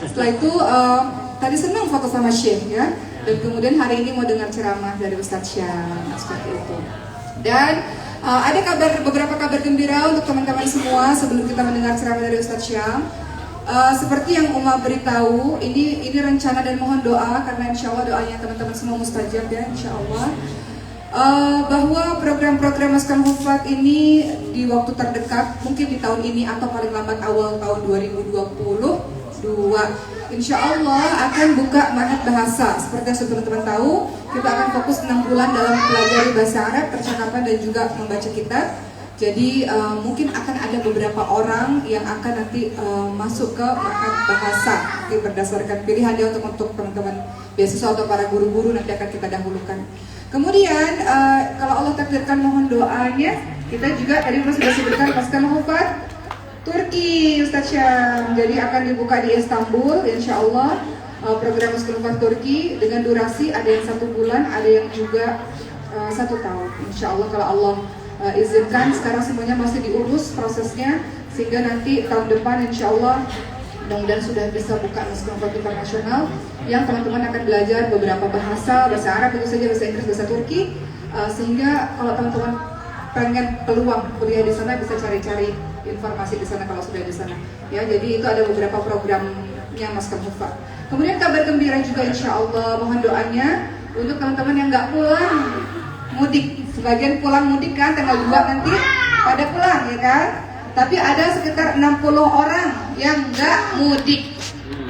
Setelah itu tadi senang foto sama Syekh ya. Dan kemudian hari ini mau dengar ceramah dari Ustadz Syam seperti itu. Dan ada beberapa kabar gembira untuk teman-teman semua sebelum kita mendengar ceramah dari Ustadz Syam. Seperti yang Uma beritahu, ini rencana dan mohon doa karena insya Allah doanya teman-teman semua mustajab ya insya Allah. Bahwa program-program Maskan Hufat ini di waktu terdekat, mungkin di tahun ini atau paling lambat awal tahun 2022, insya Allah akan buka ma'had bahasa. Seperti yang teman-teman tahu, kita akan fokus 6 bulan dalam mempelajari bahasa Arab, percakapan dan juga membaca kitab. Jadi mungkin akan ada beberapa orang yang akan nanti masuk ke ma'had bahasa berdasarkan pilihan dia untuk teman-teman beasiswa atau para guru-guru nanti akan kita dahulukan. Kemudian kalau Allah takdirkan mohon doanya, kita juga tadi sudah sebutkan Maskan Hufat Turki Ustadz Syam. Jadi akan dibuka di Istanbul insya Allah. Program Maskan Hufat Turki dengan durasi ada yang 1 bulan, ada yang juga 1 tahun insya Allah kalau Allah izinkan. Sekarang semuanya masih diurus prosesnya sehingga nanti tahun depan insya Allah mudah-mudahan sudah bisa buka Maskan Hufat Internasional yang teman-teman akan belajar beberapa bahasa Arab, tentu saja bahasa Inggris, bahasa Turki, sehingga kalau teman-teman pengen peluang kuliah di sana bisa cari-cari informasi di sana kalau sudah di sana. Ya, jadi itu ada beberapa programnya Maskan Hufat. Kemudian kabar gembira juga insya Allah mohon doanya untuk teman-teman yang nggak pulang mudik. Sebagian pulang mudik kan tanggal 2 nanti pada pulang ya kan. Tapi ada sekitar 60 orang yang nggak mudik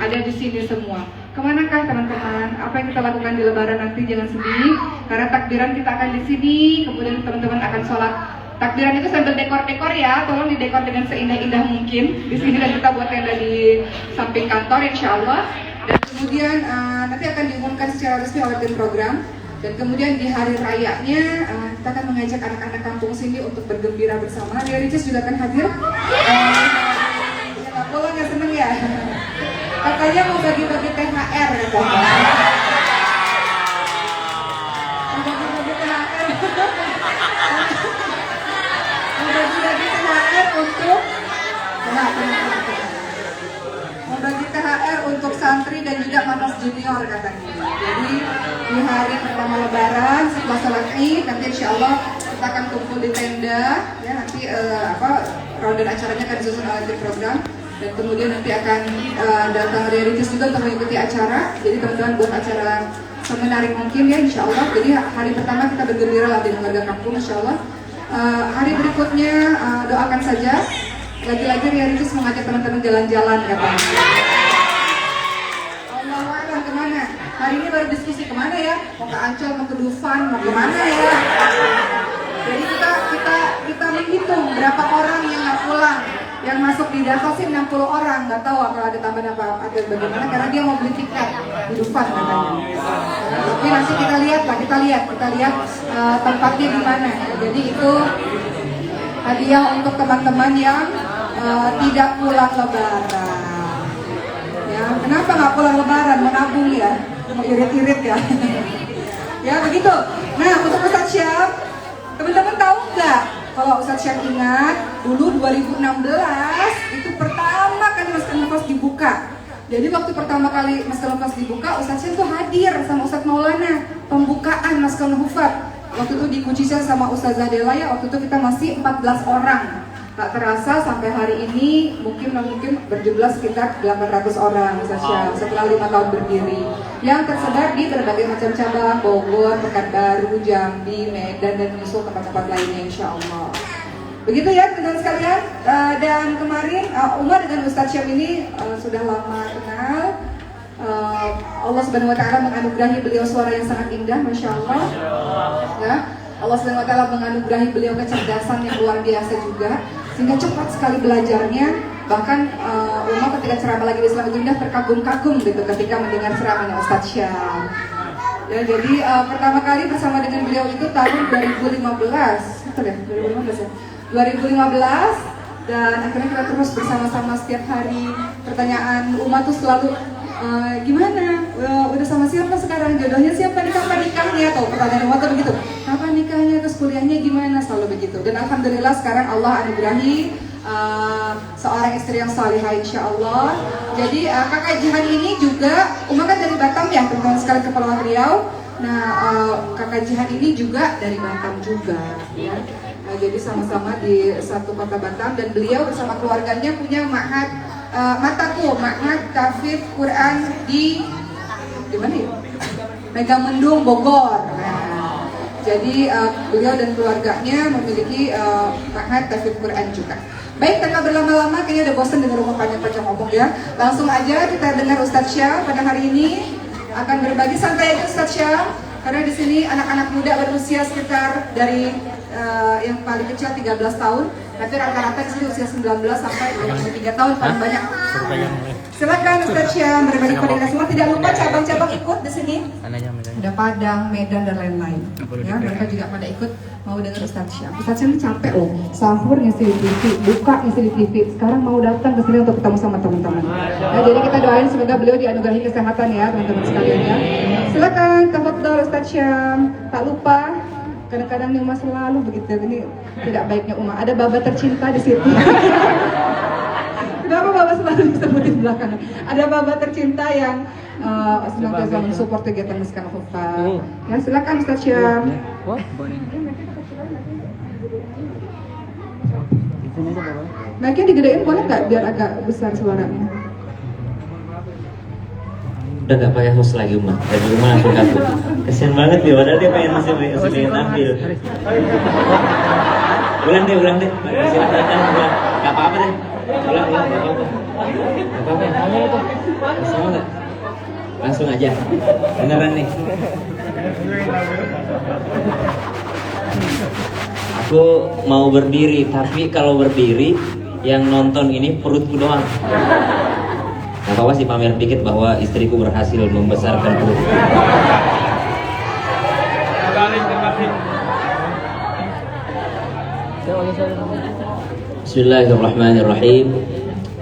ada di sini semua. Kemanakah teman-teman? Apa yang kita lakukan di Lebaran nanti jangan sedih, karena takbiran kita akan di sini. Kemudian teman-teman akan sholat takbiran itu sambil dekor-dekor ya, tolong didekor dengan seindah-indah mungkin di sini dan kita buat tenda di samping kantor insya Allah. Dan kemudian nanti akan diumumkan secara resmi oleh tim program. Dan kemudian di hari rayanya kita akan mengajak anak-anak kampung sini untuk bergembira bersama. Ria Ricis juga akan hadir. Ya pulang ya, seneng ya. Katanya mau bagi-bagi THR katanya. Mau bagi-bagi THR. Mau bagi-bagi THR untuk mau bagi THR untuk santri dan juga manas junior katanya. Jadi di hari pertama Lebaran setelah sholat Id nanti insya Allah kita akan kumpul di tenda ya, nanti rundown acaranya akan disusun oleh tim program dan kemudian nanti akan datang Ria Ricis juga untuk mengikuti acara. Jadi teman-teman buat acara semenarik mungkin ya insya Allah. Jadi hari pertama kita bergembira lah dengan warga kampung insya Allah. Hari berikutnya doakan saja. Lagi-lagi Ria Ricis mengajak teman-teman jalan-jalan katanya. Allahuakbar kemana? Hari ini baru diskusi kemana ya? Mau ke Ancol, mau ke Dufan, mau kemana ya? Jadi kita menghitung berapa orang yang nggak pulang. Yang masuk di data sih 60 orang, nggak tahu kalau ada tambahan apa atau bagaimana karena dia mau beli tiket di Dufan katanya. Tapi nanti kita lihat tempatnya di mana. Jadi itu hadiah untuk teman-teman yang tidak pulang Lebaran. Ya, kenapa nggak pulang Lebaran? Mau nabung ya, mau irit-irit ya. Ya begitu. Nah untuk Ustadz Syam, teman-teman tahu nggak? Kalau Ustadz Syam ingat, dulu 2016 itu pertama kali Maskan Hufat dibuka. Jadi waktu pertama kali Maskan Hufat dibuka, Ustadz Syam tuh hadir sama Ustadz Maulana pembukaan Maskan Hufat. Waktu itu di Kucisya sama Ustazah Delaya, waktu itu kita masih 14 orang. Tak terasa sampai hari ini mungkin berjumlah sekitar 800 orang Ustadz Syam setelah 5 tahun berdiri. Yang tersebar di berbagai macam cabang, Bogor, Pekanbaru, Jambi, Medan, dan menyusul tempat-tempat lainnya insya Allah. Begitu ya teman-teman sekalian. Dan kemarin Uma dengan Ustadz Syam ini sudah lama kenal. Allah Subhanahu Wa Taala menganugerahi beliau suara yang sangat indah, masya Allah. Ya, Allah Subhanahu Wa Taala menganugerahi beliau kecerdasan yang luar biasa juga, sehingga cepat sekali belajarnya. Bahkan Uma ketika ceramah lagi di Islam Indah terkagum-kagum gitu ketika mendengar ceramahnya Ustadz Syam. Ya, jadi pertama kali bersama dengan beliau itu tahun 2015, betul ya? 2015 ya? 2015. Dan akhirnya kita terus bersama-sama setiap hari. Pertanyaan Uma tuh selalu gimana? Udah sama siapa sekarang? Jodohnya siapa? Kapan nikahnya? Tuh pertanyaan Uma tuh begitu. Kapan nikahnya? Terus kuliahnya gimana? Selalu begitu. Dan alhamdulillah sekarang Allah anugerahi seorang istri yang salihah insya Allah. Jadi kakak Jihan ini juga, Uma kan dari Batam ya teman-teman sekalian, Kepulauan Riau. Nah kakak Jihan ini juga dari Batam juga ya. Jadi sama-sama di satu kota Batam, dan beliau bersama keluarganya punya ma'had ma'had tahfidz Quran di mana ya? Megamendung, Bogor. Nah, jadi beliau dan keluarganya memiliki ma'had tahfidz Quran juga. Baik, tanpa berlama-lama, kayaknya udah bosan dengar rumah panjang-panjang ngomong ya. Langsung aja kita dengar Ustadz Syah pada hari ini akan berbagi. Santai aja Ustadz Syah, karena di sini anak-anak muda berusia sekitar dari yang paling kecil 13 tahun, nanti rata-rata di sini usia 19 sampai 23 tahun paling banyak. Silakan Ustadz Syah berbagi kepada kita semua. Tidak lupa cabang-cabang ikut di sini. Ada Padang, Medan dan lain-lain. Ya, mereka juga pada ikut mau dengar Ustadz Syah. Ustadz Syah ini capek loh, sahur ngisi di TV, buka ngisi di TV. Sekarang mau datang ke sini untuk ketemu sama teman-teman. Ya, jadi kita doain semoga beliau dianugerahi kesehatan ya teman-teman sekalian ya. Silakan tafadhol Ustadz Syah. Tak lupa, kadang-kadang nih Uma selalu begitu, ini tidak baiknya Uma. Ada baba tercinta di situ. Kenapa baba selalu disebutin belakang? Ada baba tercinta yang senantiasa mensupport kegiatan Miskal Khufah. Ya silakan Ustadz Syah. Mic-nya digedein boleh nggak biar agak besar suaranya? Udah gak pakai host lagi Uma, dari rumah langsung kabur. Kasian banget dia, padahal dia pengen masih pengen tampil. Ulang deh. Silakan ulang. Gak apa-apa deh. Ulang, gak apa-apa. Gak apa-apa. Sama gak? Langsung aja. Beneran nih. Aku mau berdiri, tapi kalau berdiri yang nonton ini perutku doang. Gak apa-apa sih, pamer dikit bahwa istriku berhasil membesarkan perut. Bismillahirrahmanirrahim.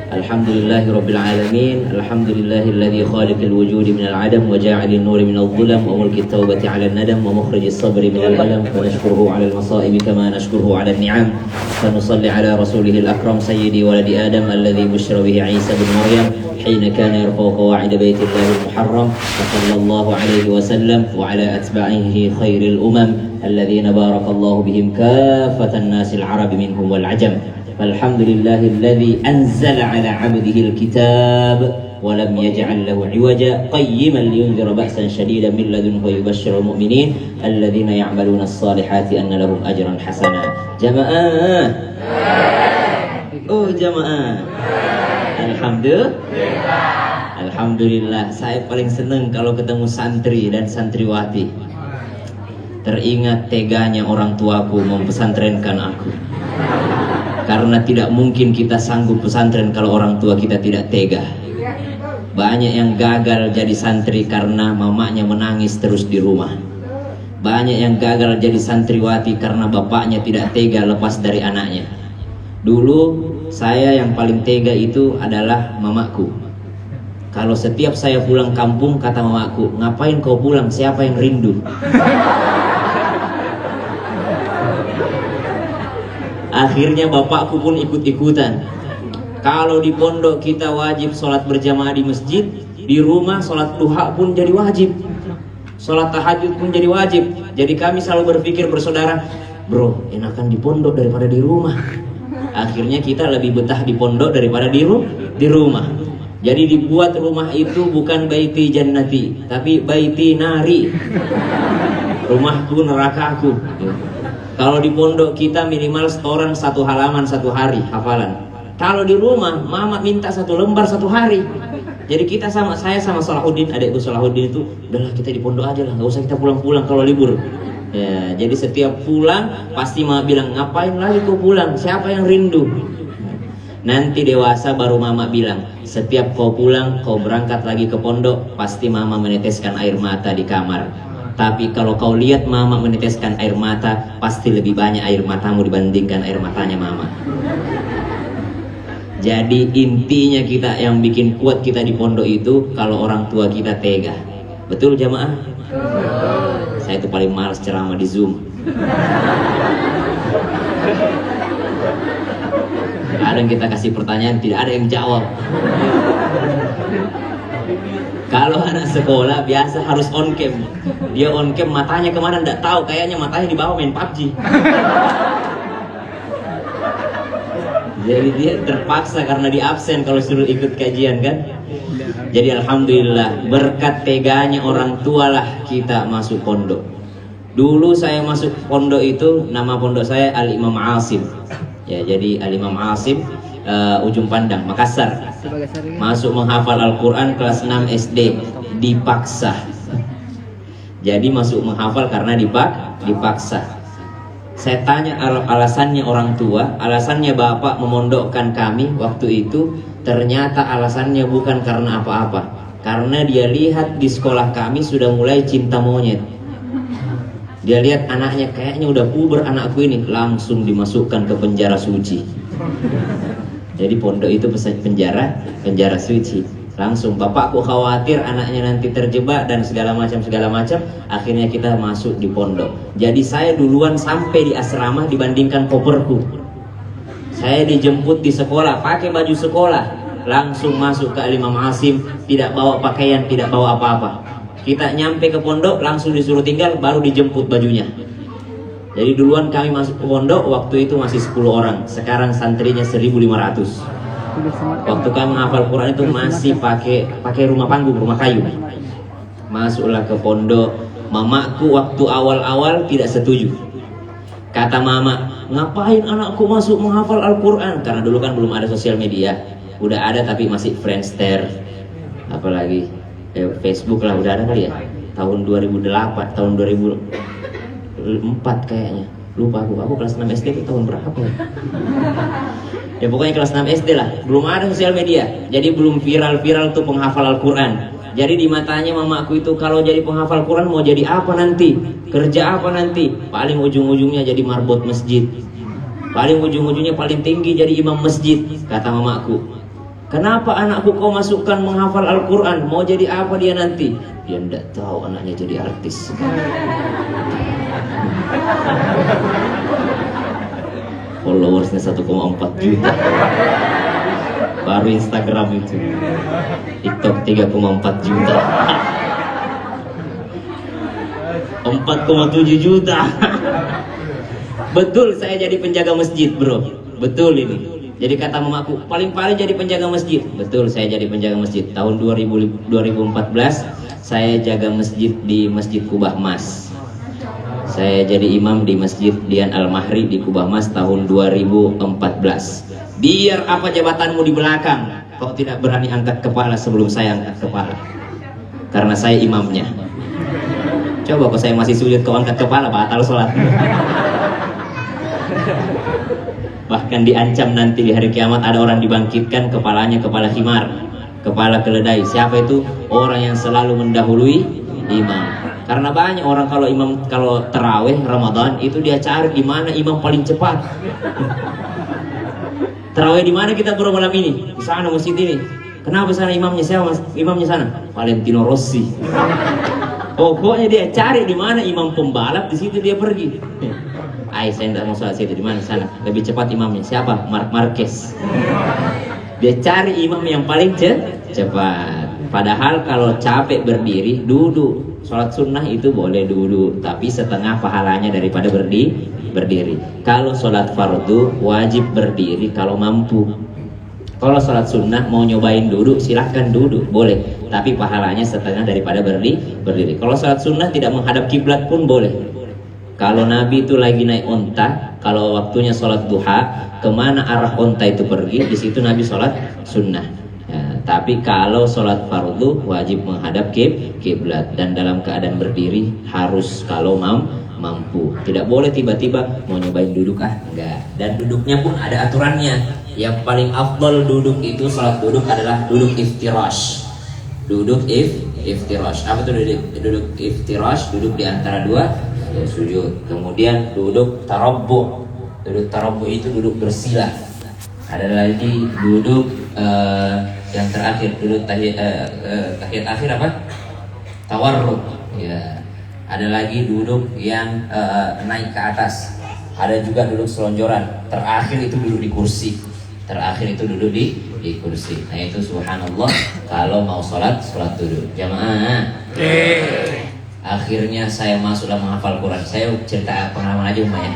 Alhamdulillahirabbil alamin. Alhamdulillahilladzi khaliqal wujudi minal adam wa ja'alin nuri minadh dhulam wa mulkit taubati 'alan nadam wa mukhrijis sabri minal alam wa nashkuruhu 'alal masa'ib kama nashkuruhu 'alan ni'am. Fa nusalli 'ala rasulihil akram sayyidi waladi adam alladzi bushira bihi 'Isa bin Maryam حين كان يرفع قواعد بيت الله المحرم وصلى الله عليه وسلم وعلى أتباعه خير الأمم الذين بارك الله بهم كافة الناس العرب منهم والعجم فالحمد لله الذي أنزل على عبده الكتاب ولم يجعل له عوجا قيما لينذر بأسا شديدا من لدنه ويبشر المؤمنين الذين يعملون الصالحات أن لهم أجرا حسنا. جماعة جماعة Alhamdulillah, saya paling senang kalau ketemu santri dan santriwati. Teringat teganya orang tuaku mempesantrenkan aku. Karena tidak mungkin kita sanggup pesantren kalau orang tua kita tidak tega. Banyak yang gagal jadi santri karena mamanya menangis terus di rumah. Banyak yang gagal jadi santriwati karena bapaknya tidak tega lepas dari anaknya. Dulu saya yang paling tega itu adalah mamaku. Kalau setiap saya pulang kampung, kata mamaku, ngapain kau pulang? Siapa yang rindu? Akhirnya bapakku pun ikut-ikutan. Kalau di pondok kita wajib sholat berjamaah di masjid, di rumah sholat duha pun jadi wajib, sholat tahajud pun jadi wajib. Jadi kami selalu berpikir bersaudara, bro, enakan di pondok daripada di rumah. Akhirnya kita lebih betah di pondok daripada di rumah. Jadi dibuat rumah itu bukan baiti jannati, tapi baiti nari. Rumahku nerakaku. Kalau di pondok kita minimal setoran 1 halaman 1 hari hafalan. Kalau di rumah mama minta 1 lembar 1 hari. Jadi kita saya sama Salahuddin, adekku Salahuddin itu, udahlah kita di pondok aja lah, nggak usah kita pulang-pulang kalau libur. Ya, jadi setiap pulang pasti mama bilang, ngapain lagi kau pulang? Siapa yang rindu? Nanti dewasa baru mama bilang, setiap kau pulang, kau berangkat lagi ke pondok, pasti mama meneteskan air mata di kamar. Tapi kalau kau lihat mama meneteskan air mata, pasti lebih banyak air matamu dibandingkan air matanya mama. Jadi intinya kita yang bikin kuat kita di pondok itu kalau orang tua kita tega. Betul jamaah? Saya itu paling malas ceramah di Zoom. Kadang kita kasih pertanyaan tidak ada yang jawab. Kalau anak sekolah biasa harus on cam. Dia on cam, matanya kemana nggak tahu, kayaknya matanya di bawah main PUBG. Jadi dia terpaksa karena di absen kalau suruh ikut kajian kan. Jadi alhamdulillah berkat teganya orang tua lah kita masuk pondok. Dulu saya masuk pondok itu, nama pondok saya Al Imam Asim. Ya, jadi Al Imam Asim Ujung Pandang, Makassar. Masuk menghafal Al-Quran kelas 6 SD, dipaksa. Jadi masuk menghafal karena dipaksa. Saya tanya alasannya orang tua, alasannya bapak memondokkan kami waktu itu, ternyata alasannya bukan karena apa-apa. Karena dia lihat di sekolah kami sudah mulai cinta monyet. Dia lihat anaknya kayaknya udah puber anakku ini, langsung dimasukkan ke penjara suci. Jadi pondok itu penjara suci. Langsung bapakku khawatir anaknya nanti terjebak dan segala macam. Akhirnya kita masuk di pondok. Jadi saya duluan sampai di asrama dibandingkan koperku. Saya dijemput di sekolah pakai baju sekolah, langsung masuk ke Al Imam Asim, tidak bawa pakaian, tidak bawa apa-apa. Kita nyampe ke pondok langsung disuruh tinggal, baru dijemput bajunya. Jadi duluan kami masuk ke pondok waktu itu masih 10 orang. Sekarang santrinya 1.500. Waktu kami menghafal Quran itu masih pakai rumah panggung, rumah kayu. Masuklah ke pondok. Mamaku waktu awal-awal tidak setuju. Kata mama, ngapain anakku masuk menghafal Al-Quran? Karena dulu kan belum ada sosial media. Udah ada tapi masih Friendster, apalagi Facebook lah udah ada kali ya. Tahun 2008, tahun 2004 kayaknya. Lupa aku kelas 6 SD itu tahun berapa ya? Ya pokoknya kelas 6 SD lah. Belum ada sosial media. Jadi belum viral-viral tuh penghafal Al-Quran. Jadi di matanya mamaku itu kalau jadi penghafal Quran mau jadi apa nanti? Kerja apa nanti? Paling ujung-ujungnya jadi marbot masjid. Paling ujung-ujungnya paling tinggi jadi imam masjid, kata mamaku. Kenapa anakku kau masukkan menghafal Al-Quran? Mau jadi apa dia nanti? Dia tidak tahu anaknya jadi artis. Followersnya 1,4 juta. Baru Instagram itu. TikTok 3,4 juta. 4,7 juta. Betul saya jadi penjaga masjid, bro. Betul ini. Jadi kata mamaku, paling-paling jadi penjaga masjid. Betul, saya jadi penjaga masjid. Tahun 2014 saya jaga masjid di Masjid Kubah Mas. Saya jadi imam di Masjid Dian Al-Mahri di Kubah Mas tahun 2014. Biar apa jabatanmu di belakang, kau tidak berani angkat kepala sebelum saya angkat kepala. Karena saya imamnya. Coba kalau saya masih sujud kau angkat kepala, batal sholat. Bahkan diancam nanti di hari kiamat ada orang dibangkitkan kepalanya kepala himar, kepala keledai. Siapa itu? Orang yang selalu mendahului imam. Karena banyak orang kalau terawih Ramadan itu dia cari di mana imam paling cepat. Terawih di mana kita bro malam ini? Di sana masjid ini. Kenapa sana imamnya? Siapa imamnya sana? Valentino Rossi. Pokoknya dia cari di mana imam pembalap, di situ dia pergi. Saya tidak mau sholat situ, di mana sana? Lebih cepat imamnya. Siapa? Marc Marquez. Dia cari imam yang paling cepat. Padahal kalau capek berdiri, duduk. Sholat sunnah itu boleh duduk, tapi setengah pahalanya daripada berdiri. Kalau sholat fardu wajib berdiri kalau mampu. Kalau sholat sunnah mau nyobain duduk, silahkan duduk, boleh. Tapi pahalanya setengah daripada berdiri. Kalau sholat sunnah tidak menghadap kiblat pun boleh. Kalau Nabi itu lagi naik onta, kalau waktunya sholat duha, kemana arah onta itu pergi, di situ Nabi sholat sunnah. Ya, tapi kalau sholat fardu wajib menghadap kiblat dan dalam keadaan berdiri harus kalau mampu. Tidak boleh tiba-tiba mau nyobain duduk enggak. Dan duduknya pun ada aturannya. Yang paling afdal duduk itu sholat duduk adalah duduk iftirash. Duduk iftirash. Apa itu duduk iftirash? Duduk di antara dua sujud. Kemudian duduk tarabbu. Duduk tarabbu itu duduk bersila. Ada lagi duduk yang terakhir, duduk tahiyat akhir apa? Tawarruk. Ya. Ada lagi duduk yang naik ke atas. Ada juga duduk selonjoran. Terakhir itu duduk di kursi. Terakhir itu duduk di kursi. Nah itu subhanallah kalau mau sholat duduk. Jamaah. Akhirnya saya masuk dalam menghafal Quran. Saya cerita pengalaman aja ya.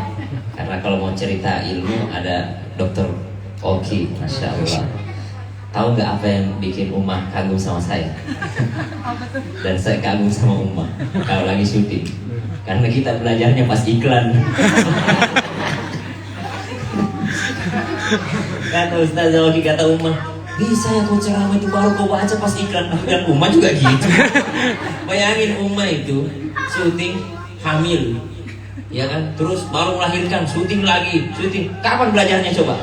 Karena kalau mau cerita ilmu ada Dr. Oki, Masya Allah. Tahu nggak apa yang bikin Umar kagum sama saya? Dan saya kagum sama Umar kalau lagi syuting. Karena kita belajarnya pas iklan. Kata Ustaz Oki, kata Umar, bisa ya kau ceramah itu baru kau baca pas iklan. Dan Umar juga gitu. Bayangin Umar itu syuting hamil, ya kan? Terus baru melahirkan, syuting lagi, syuting. Kapan belajarnya coba?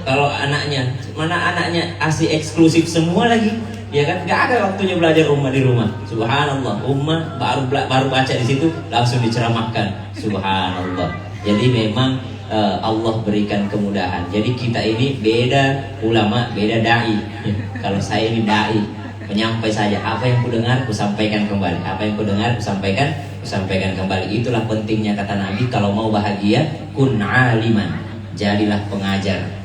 Kalau anaknya, mana anaknya asli eksklusif semua lagi, ya kan? Gak ada waktunya belajar Umar di rumah. Subhanallah, Umar baru baca di situ langsung diceramahkan. Subhanallah. Jadi memang Allah berikan kemudahan. Jadi kita ini beda ulama, beda dai. Kalau saya ini dai, penyampai saja. Apa yang kudengar, kusampaikan kembali. Apa yang kudengar, kusampaikan kembali. Itulah pentingnya kata Nabi. Kalau mau bahagia, kun aliman. Jadilah pengajar.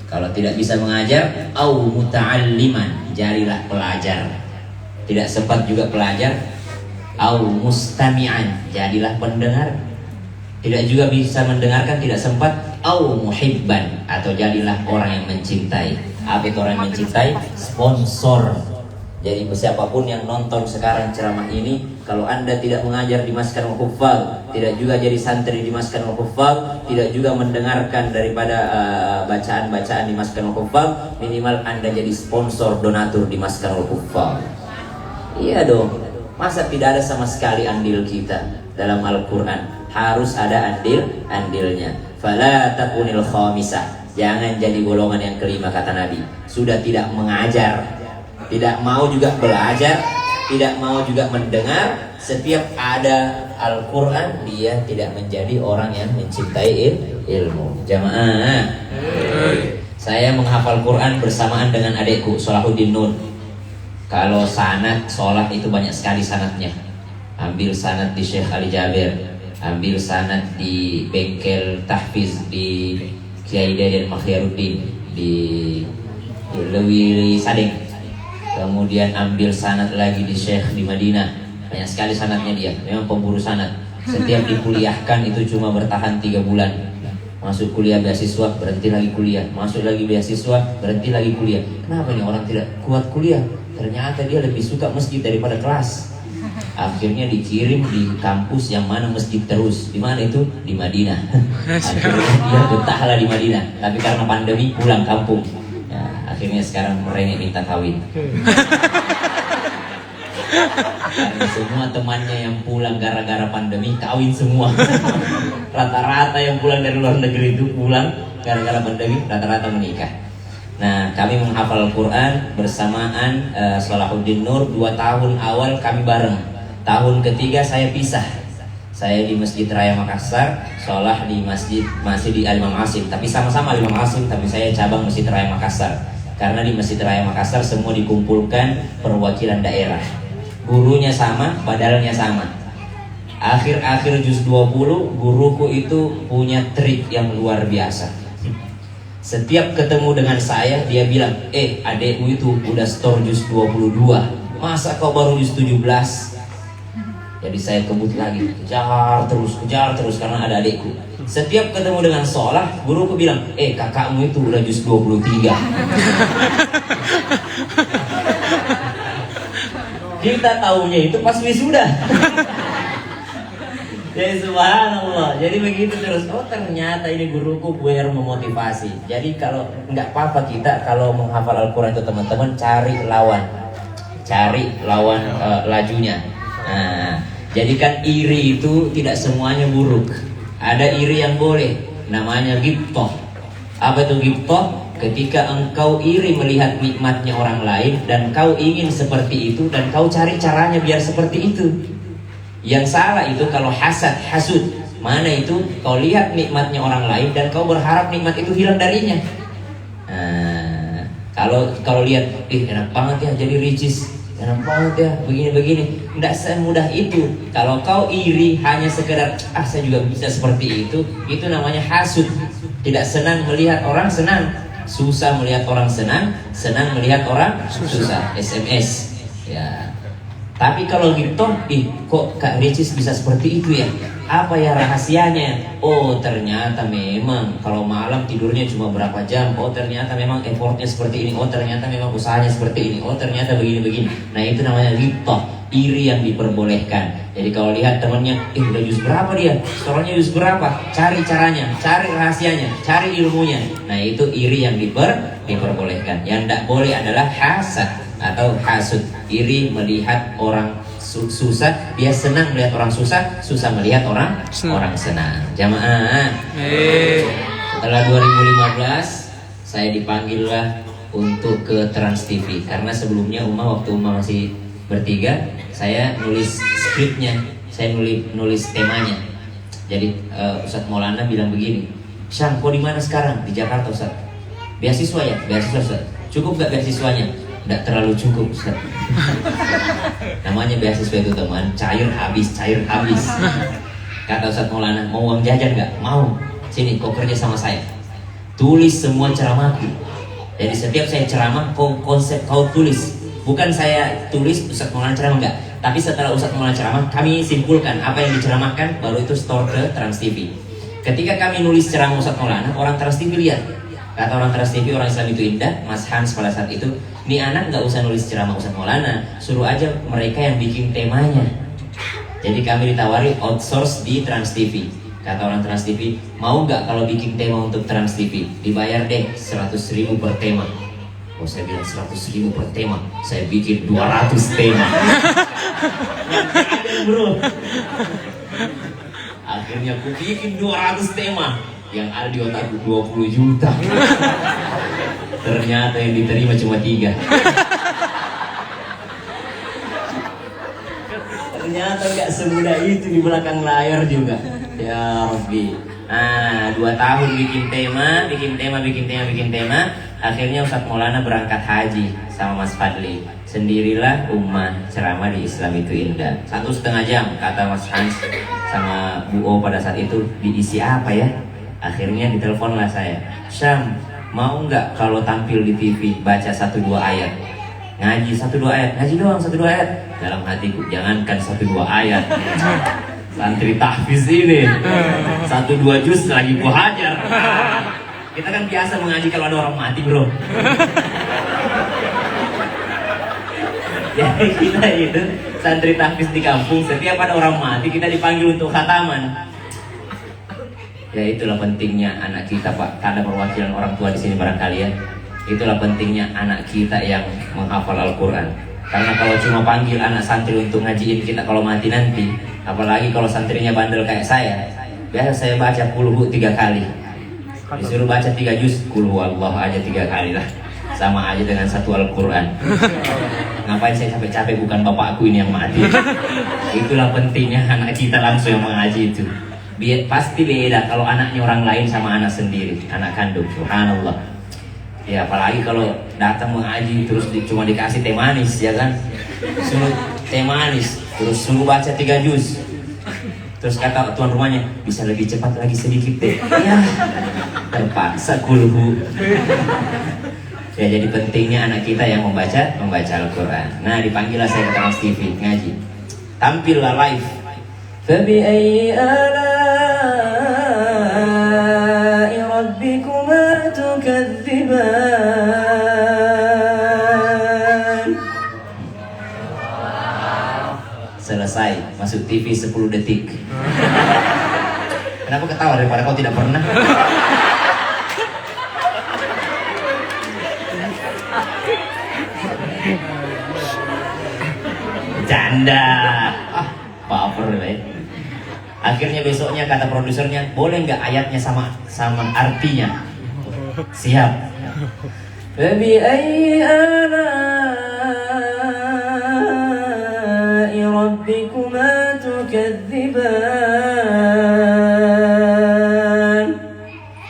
Kalau tidak bisa mengajar, au muta'alliman, jadilah pelajar. Tidak sempat juga pelajar, au mustami'an, jadilah pendengar. Tidak juga bisa mendengarkan, tidak sempat, au muhibban, atau jadilah orang yang mencintai. Apa itu orang yang mencintai? Sponsor. Jadi siapapun yang nonton sekarang ceramah ini, kalau Anda tidak mengajar di Maskanul Huffaz, tidak juga jadi santri di Maskanul Huffaz, tidak juga mendengarkan daripada bacaan-bacaan di Maskanul Huffaz, minimal Anda jadi sponsor donatur di Maskanul Huffaz. Iya dong. Masa tidak ada sama sekali andil kita dalam Al-Quran? Harus ada andilnya. Fala takunil khamisah. Jangan jadi golongan yang kelima kata Nabi. Sudah tidak mengajar, tidak mau juga belajar, tidak mau juga mendengar. Setiap ada Al-Quran, dia tidak menjadi orang yang mencintai ilmu. Jamaah, saya menghafal Quran bersamaan dengan adikku Salahuddin Nun. Kalau sanad sholat itu banyak sekali sanadnya. Ambil sanad di Syekh Ali Jabir, ambil sanad di bengkel tahfiz di Kiai Deden Makhyaruddin di Lewi Sadeng. Kemudian ambil sanad lagi di Syekh di Madinah. Banyak sekali sanadnya dia. Memang pemburu sanad. Setiap dikuliahkan itu cuma bertahan 3 bulan. Masuk kuliah beasiswa, berhenti lagi kuliah. Masuk lagi beasiswa, berhenti lagi kuliah. Kenapa nih orang tidak kuat kuliah? Ternyata dia lebih suka masjid daripada kelas. Akhirnya dikirim di kampus yang mana masjid terus. Di mana itu? Di Madinah. Akhirnya dia betahlah di Madinah. Tapi karena pandemi pulang kampung. Ya, akhirnya sekarang merengek minta kawin. Karena semua temannya yang pulang gara-gara pandemi kawin semua. Rata-rata yang pulang dari luar negeri itu pulang gara-gara pandemi, rata-rata menikah. Nah, kami menghafal Al-Quran bersamaan Salahuddin Nur. 2 tahun awal kami bareng. Tahun ketiga saya pisah. Saya di Masjid Raya Makassar, sholat di masih di Al-Imam Asim. Tapi sama-sama Al-Imam Asim, tapi saya cabang Masjid Raya Makassar. Karena di Masjid Raya Makassar semua dikumpulkan perwakilan daerah. Gurunya sama, badalnya sama. Akhir-akhir juz 20, guruku itu punya trik yang luar biasa. Setiap ketemu dengan saya, dia bilang, adekmu itu udah store juz 22. Masa kau baru juz 17? Jadi saya kebut lagi, kejar terus karena ada adekku. Setiap ketemu dengan sholat, guruku bilang, kakakmu itu udah juz 23. Kita tahunya itu pas wisuda. Jadi subhanallah, jadi begitu terus. Oh ternyata ini guruku biar memotivasi. Jadi kalau nggak apa-apa kita kalau menghafal Al-Quran itu teman-teman cari lawan lajunya. Nah, jadikan iri itu tidak semuanya buruk. Ada iri yang boleh, namanya ghibthah. Apa itu ghibthah? Ketika engkau iri melihat nikmatnya orang lain dan kau ingin seperti itu dan kau cari caranya biar seperti itu. Yang salah itu kalau hasud. Mana itu kau lihat nikmatnya orang lain dan kau berharap nikmat itu hilang darinya. Nah, kalau lihat, enak banget ya jadi ricis, enak banget ya begini-begini. Tidak semudah itu. Kalau kau iri hanya sekedar saya juga bisa seperti itu namanya hasud. Tidak senang melihat orang senang, susah melihat orang senang, senang melihat orang susah. SMS. Ya. Tapi kalau gitu, kok Kak Ricis bisa seperti itu ya? Apa ya rahasianya? Oh ternyata memang kalau malam tidurnya cuma berapa jam. Oh ternyata memang effortnya seperti ini. Oh ternyata memang usahanya seperti ini. Oh ternyata begini-begini. Nah itu namanya ghibtah, iri yang diperbolehkan. Jadi kalau lihat temannya, udah jus berapa dia? Skornya jus berapa? Cari caranya, cari rahasianya, cari ilmunya. Nah itu iri yang diperbolehkan. Yang tidak boleh adalah hasad atau hasud, iri melihat orang susah, dia senang melihat orang susah, susah melihat orang senang. Jamaah. Setelah 2015 saya dipanggil lah untuk ke Trans TV karena sebelumnya waktu masih bertiga, saya nulis skripnya, saya nulis temanya. Jadi Ustadz Maulana bilang begini, Syam, kau di mana sekarang? Di Jakarta Ustadz. Beasiswa ya? Beasiswa Ustadz. Cukup gak beasiswanya? Nggak terlalu cukup Ustaz. Namanya beasiswa itu teman, cair habis. Kata Ustaz Maulana, mau uang jajan nggak? Mau. Sini kau kerja sama saya, tulis semua ceramahku. Jadi setiap saya ceramah, konsep kau tulis. Bukan saya tulis Ustaz Maulana ceramah, enggak. Tapi setelah Ustaz Maulana ceramah, kami simpulkan apa yang diceramahkan, baru itu store ke Trans TV. Ketika kami nulis ceramah Ustaz Maulana, orang Trans TV lihat. Kata orang Trans TV, orang Islam itu indah. Mas Hans pada saat itu, nih anak nggak usah nulis ceramah Ustadz Maulana, suruh aja mereka yang bikin temanya. Jadi kami ditawari outsource di Trans TV. Kata orang Trans TV, mau nggak kalau bikin tema untuk Trans TV? Dibayar deh 100.000 per tema. Oh saya bilang 100.000 per tema, saya bikin 200 tema. Bro. Akhirnya aku bikin 200 tema. Yang ada di otakku 20 juta. Ternyata yang diterima cuma 3. Ternyata nggak semudah itu di belakang layar juga. Ya Rabbi. Nah 2 tahun bikin tema. Akhirnya Ustadz Maulana berangkat haji sama Mas Fadli. Sendirilah ummah ceramah di Islam itu indah. 1,5 jam kata Mas Hans sama Bu O pada saat itu. Diisi apa ya? Akhirnya diteleponlah saya, Syam, mau nggak kalau tampil di TV baca 1-2 ayat, ngaji 1-2 ayat, ngaji doang 1-2 ayat. Dalam hatiku, jangankan 1-2 ayat, santri tahfiz ini 1-2 juz lagi gua hajar. Kita kan biasa mengaji kalau ada orang mati bro. Jadi kita itu santri tahfiz di kampung, setiap ada orang mati kita dipanggil untuk khataman. Ya itulah pentingnya anak kita Pak. Ada perwakilan orang tua di sini barangkali ya. Itulah pentingnya anak kita yang menghafal Al-Quran. Karena kalau cuma panggil anak santri untuk ngajiin kita kalau mati nanti, apalagi kalau santrinya bandel kayak saya, biasa saya baca kulhu 3 kali. Disuruh baca 3 juz, kulhu Allah aja 3 kali lah. Sama aja dengan 1 Al-Quran. Ngapain saya capek-capek, bukan bapakku ini yang mati. Itulah pentingnya anak kita langsung yang mengaji itu. Pasti beda kalau anaknya orang lain sama anak sendiri, anak kandung. Subhanallah. Ya apalagi kalau datang mengaji terus cuma dikasih teh manis ya kan, suruh teh manis terus suruh baca 3 juz, terus kata tuan rumahnya bisa lebih cepat lagi sedikit deh. Ya terpaksa kulhu. Ya jadi pentingnya anak kita yang membaca Al-Quran. Nah dipanggillah saya ke Trans TV ngaji, tampillah live. فبأي آلاء ربكما تكذبان. Selesai, masuk TV 10 detik. Kenapa ketawa daripada kau tidak pernah? Canda. Baper baik. Akhirnya besoknya kata produsernya, boleh nggak ayatnya sama artinya? Siap. فبأي آلاء ربكما تكذبان.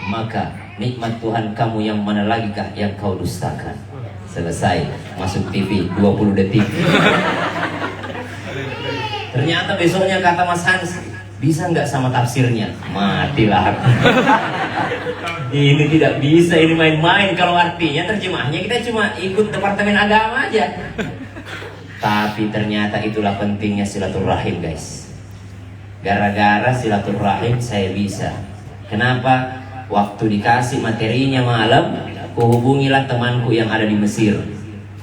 Maka nikmat Tuhan kamu yang mana lagikah yang kau dustakan? Selesai, masuk TV 20 detik. Ternyata besoknya kata Mas Hans, bisa nggak sama tafsirnya? Matilah aku. Ini tidak bisa, ini main-main. Kalau artinya terjemahnya kita cuma ikut departemen agama aja. Tapi ternyata itulah pentingnya silaturahim, guys. Gara-gara silaturahim saya bisa. Kenapa? Waktu dikasih materinya malam, kuhubungilah temanku yang ada di Mesir.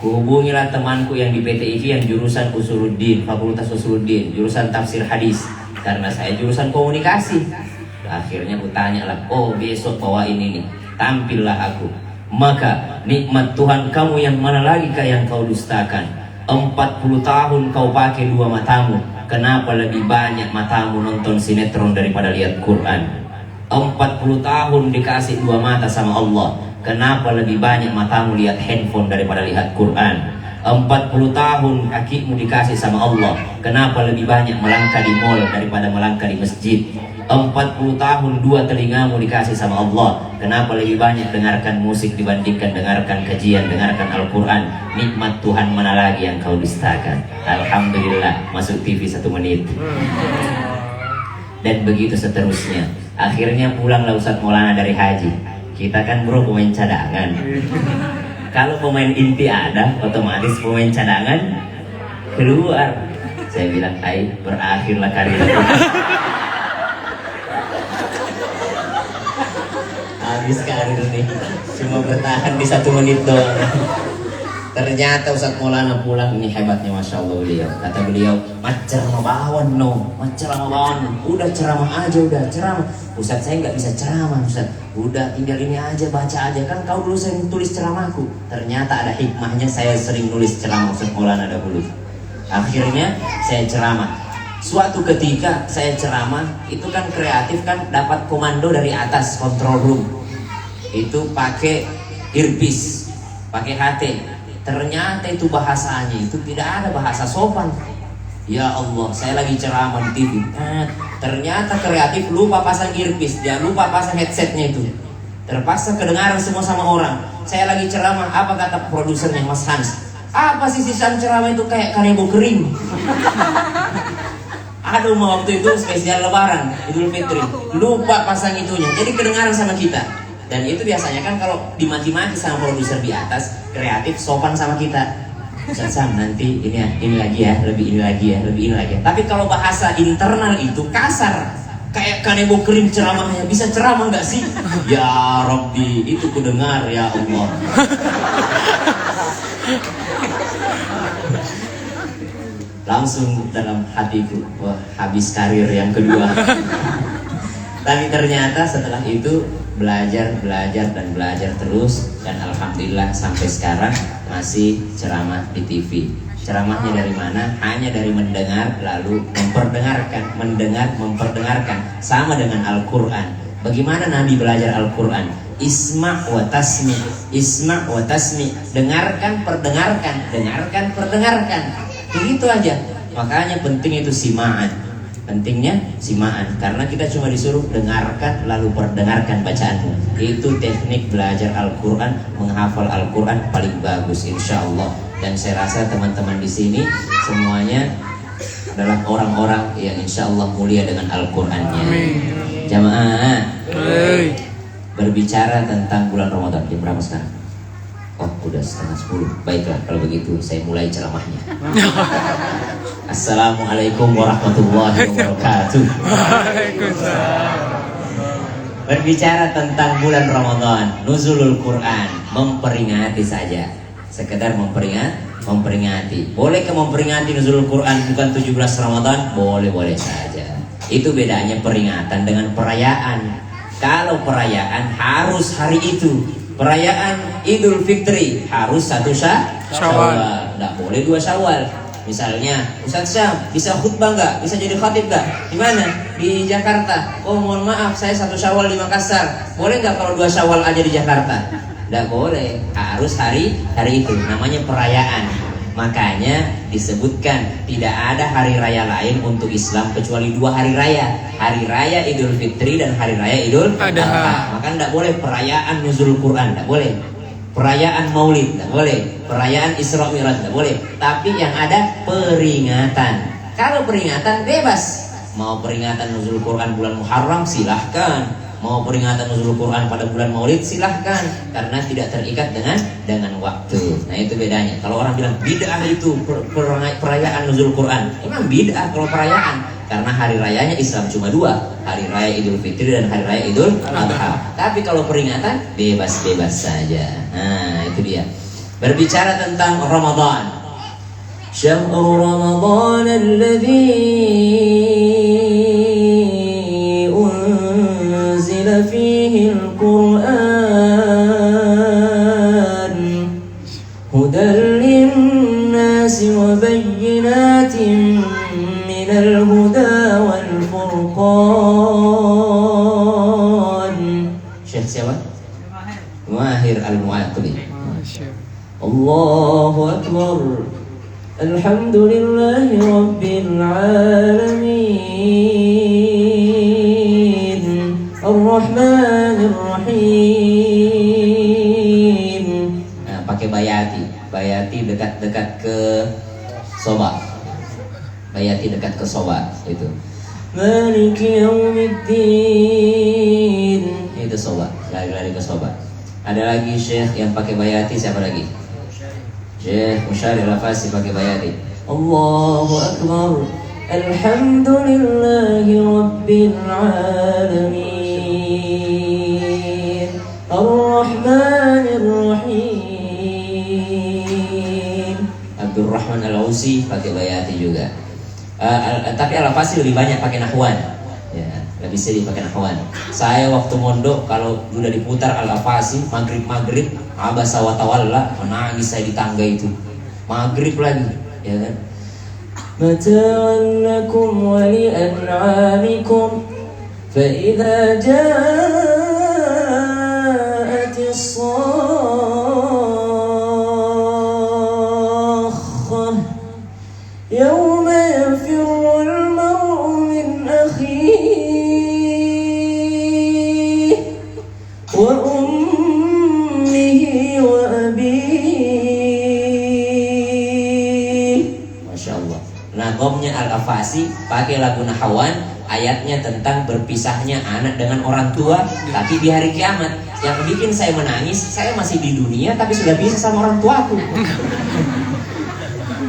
Kuhubungilah temanku yang di PTIV yang jurusan Usuluddin, Fakultas Usuluddin, jurusan tafsir hadis. Karena saya jurusan komunikasi. Akhirnya aku tanyalah, oh besok bawa ini nih, tampillah aku. Maka nikmat Tuhan kamu yang mana lagi kah yang kau dustakan? 40 tahun kau pakai dua matamu. Kenapa lebih banyak matamu nonton sinetron daripada lihat Quran? 40 tahun dikasih dua mata sama Allah. Kenapa lebih banyak matamu lihat handphone daripada lihat Quran? 40 tahun kakimu dikasih sama Allah. Kenapa lebih banyak melangkah di mall daripada melangkah di masjid? 40 tahun dua telingamu dikasih sama Allah. Kenapa lebih banyak dengarkan musik dibandingkan dengarkan kajian, dengarkan Al-Quran? Nikmat Tuhan mana lagi yang kau dustakan? Alhamdulillah, masuk TV 1 menit. Dan begitu seterusnya. Akhirnya pulanglah Ustadz Maulana dari haji. Kita kan bro pemain cadangan. Kalau pemain inti ada, otomatis pemain cadangan keluar. Saya bilang, hai, berakhirlah karir. Habis karir nih, cuma bertahan di 1 menit doang. Ternyata Ustadz Maulana pulang, ini hebatnya Masya Allah beliau. Kata beliau, ceramah bawan no, ceramah bawan. Udah ceramah aja, udah ceramah. Ustadz saya nggak bisa ceramah Ustadz. Udah tinggal ini aja, baca aja. Kan kau dulu sering tulis ceramahku. Ternyata ada hikmahnya, saya sering nulis ceramah Ustadz Maulana dahulu. Akhirnya saya ceramah. Suatu ketika saya ceramah, itu kan kreatif kan, dapat komando dari atas control room. Itu pakai earpiece, pakai HT. Ternyata itu bahasanya itu tidak ada bahasa sopan. Ya Allah, saya lagi ceramah di TV. Ternyata kreatif lupa pasang earpiece, dia lupa pasang headsetnya itu. Terpaksa kedengaran semua sama orang. Saya lagi ceramah, apa kata produsernya Mas Hans? Apa sih sisaan ceramah itu kayak kanebo kering? Aduh, waktu itu spesial Lebaran, Idul Fitri, lupa pasang itunya. Jadi kedengaran sama kita. Dan itu biasanya kan kalau dimaki-maki sama produser di atas, kreatif sopan sama kita. Ustaz Sam, nanti ini lagi ya, lebih ini lagi ya, lebih ini lagi ya. Tapi kalau bahasa internal itu kasar, kayak kanebo kering ceramahnya. Bisa ceramah nggak sih? Ya Rabbi, itu ku dengar ya Allah. Langsung dalam hatiku, wah habis karir yang kedua. Tapi ternyata setelah itu belajar terus, dan alhamdulillah sampai sekarang masih ceramah di TV. Ceramahnya dari mana? Hanya dari mendengar lalu memperdengarkan, mendengar memperdengarkan, sama dengan Al-Quran. Bagaimana Nabi belajar Al-Quran? Isma' wa tasmi, isma' wa tasmi. Dengarkan, perdengarkan, dengarkan, perdengarkan. Begitu aja. Makanya penting itu sima'an. Pentingnya simaan, karena kita cuma disuruh dengarkan lalu perdengarkan bacaanmu. Itu teknik belajar Al-Quran, menghafal Al-Quran paling bagus insya Allah. Dan saya rasa teman-teman di sini semuanya adalah orang-orang yang insya Allah mulia dengan Al-Qurannya. Jamaah, berbicara tentang bulan Ramadan, jam berapa sekarang? Oh, udah 9:30. Baiklah, kalau begitu saya mulai ceramahnya. Assalamualaikum warahmatullahi wabarakatuh. Berbicara tentang bulan Ramadan, nuzulul Quran, memperingati saja. Sekedar memperingati. Bolehkah memperingati nuzulul Quran bukan 17 Ramadan? Boleh saja. Itu bedanya peringatan dengan perayaan. Kalau perayaan harus hari itu. Perayaan Idul Fitri harus 1 Syawal. Nggak boleh 2 Syawal. Misalnya, Ustaz Syam bisa khutbah nggak? Bisa jadi khatib nggak? Di mana? Di Jakarta. Oh mohon maaf, saya 1 Syawal di Makassar. Boleh nggak kalau 2 Syawal aja di Jakarta? Nggak boleh. Harus hari itu. Namanya perayaan. Makanya disebutkan tidak ada hari raya lain untuk Islam kecuali 2 hari raya. Hari raya Idul Fitri dan hari raya Idul Adha. Maka tidak boleh perayaan nuzul Quran, tidak boleh. Perayaan Maulid, tidak boleh. Perayaan Isra Mi'raj, tidak boleh. Tapi yang ada peringatan. Kalau peringatan bebas, Mau peringatan nuzul Quran bulan Muharram silahkan, mau peringatan nuzul Quran pada bulan Maulid silahkan, karena tidak terikat dengan waktu. Nah itu bedanya. Kalau orang bilang bid'ah itu perayaan nuzul Quran, emang bid'ah kalau perayaan, karena hari rayanya Islam cuma dua, hari raya Idul Fitri dan hari raya Idul Adha. Tapi kalau peringatan bebas-bebas saja. Nah itu dia. Berbicara tentang Ramadan, syahrul Ramadan alladzi unzila fihi al-Qur'an hudan lin-nasi wa bayyinatin minal huda wal furqan. Syekh siapa? Mahir Al-Mu'aqili. Allahu Akbar. Alhamdulillahi Rabbil Alamin. Ar-Rahmanir Rahim. Nah, pakai bayati. Bayati dekat-dekat ke sobat. Bayati dekat ke sobat itu. Maliki Yaumiddin. Itu sobat. Lari-lari ke sobat. Ada lagi syekh yang pakai bayati, siapa lagi? Syekh Musyari Al-Afasi pakai bayati. Allahu Akbar. Alhamdulillahi Rabbil Alamin. Ar-Rahmanir Rahim. Abdul Rahman Al-Ausi pakai bayati juga. Tapi Al-Afasi lebih banyak pakai nahwan. Ya, lebih sering pakai nahwan. Saya waktu mondok kalau udah diputar Al-Afasi maghrib abasa wa tawalla, menangis saya di tangga itu. Maghrib lagi, ya kan? Mata'an lakum wa li'an'amikum fa idza ja'atis sakhah yawma yafirru al-mar'u min akhihi wa ummihi wa abihi. Masya Allah. Nagomnya Al-Afasi pakai lagu nahwan, ayatnya tentang berpisahnya anak dengan orang tua, tapi di hari kiamat. Yang bikin saya menangis, saya masih di dunia tapi sudah bisa sama orang tuaku.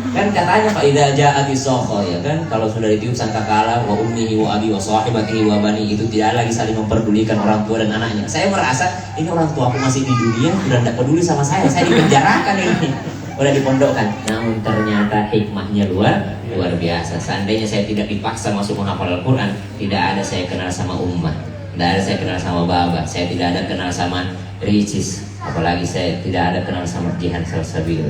Kan katanya Pak idza ja'ati sokho, ya kan, kalau sudah ditiup sangkakala wa ummihi wa abi wa sahibatihi wa bani, itu tidak lagi saling memperdulikan orang tua dan anaknya. Saya merasa ini orang tua aku masih di dunia sudah tidak peduli sama saya dipenjarakan ini, udah dipondokkan. Namun ternyata hikmahnya luar biasa. Seandainya saya tidak dipaksa masuk menghafal Al-Quran, tidak ada saya kenal sama ummah, tidak ada saya kenal sama baba, saya tidak ada kenal sama ricis, apalagi saya tidak ada kenal sama jihad salsabil.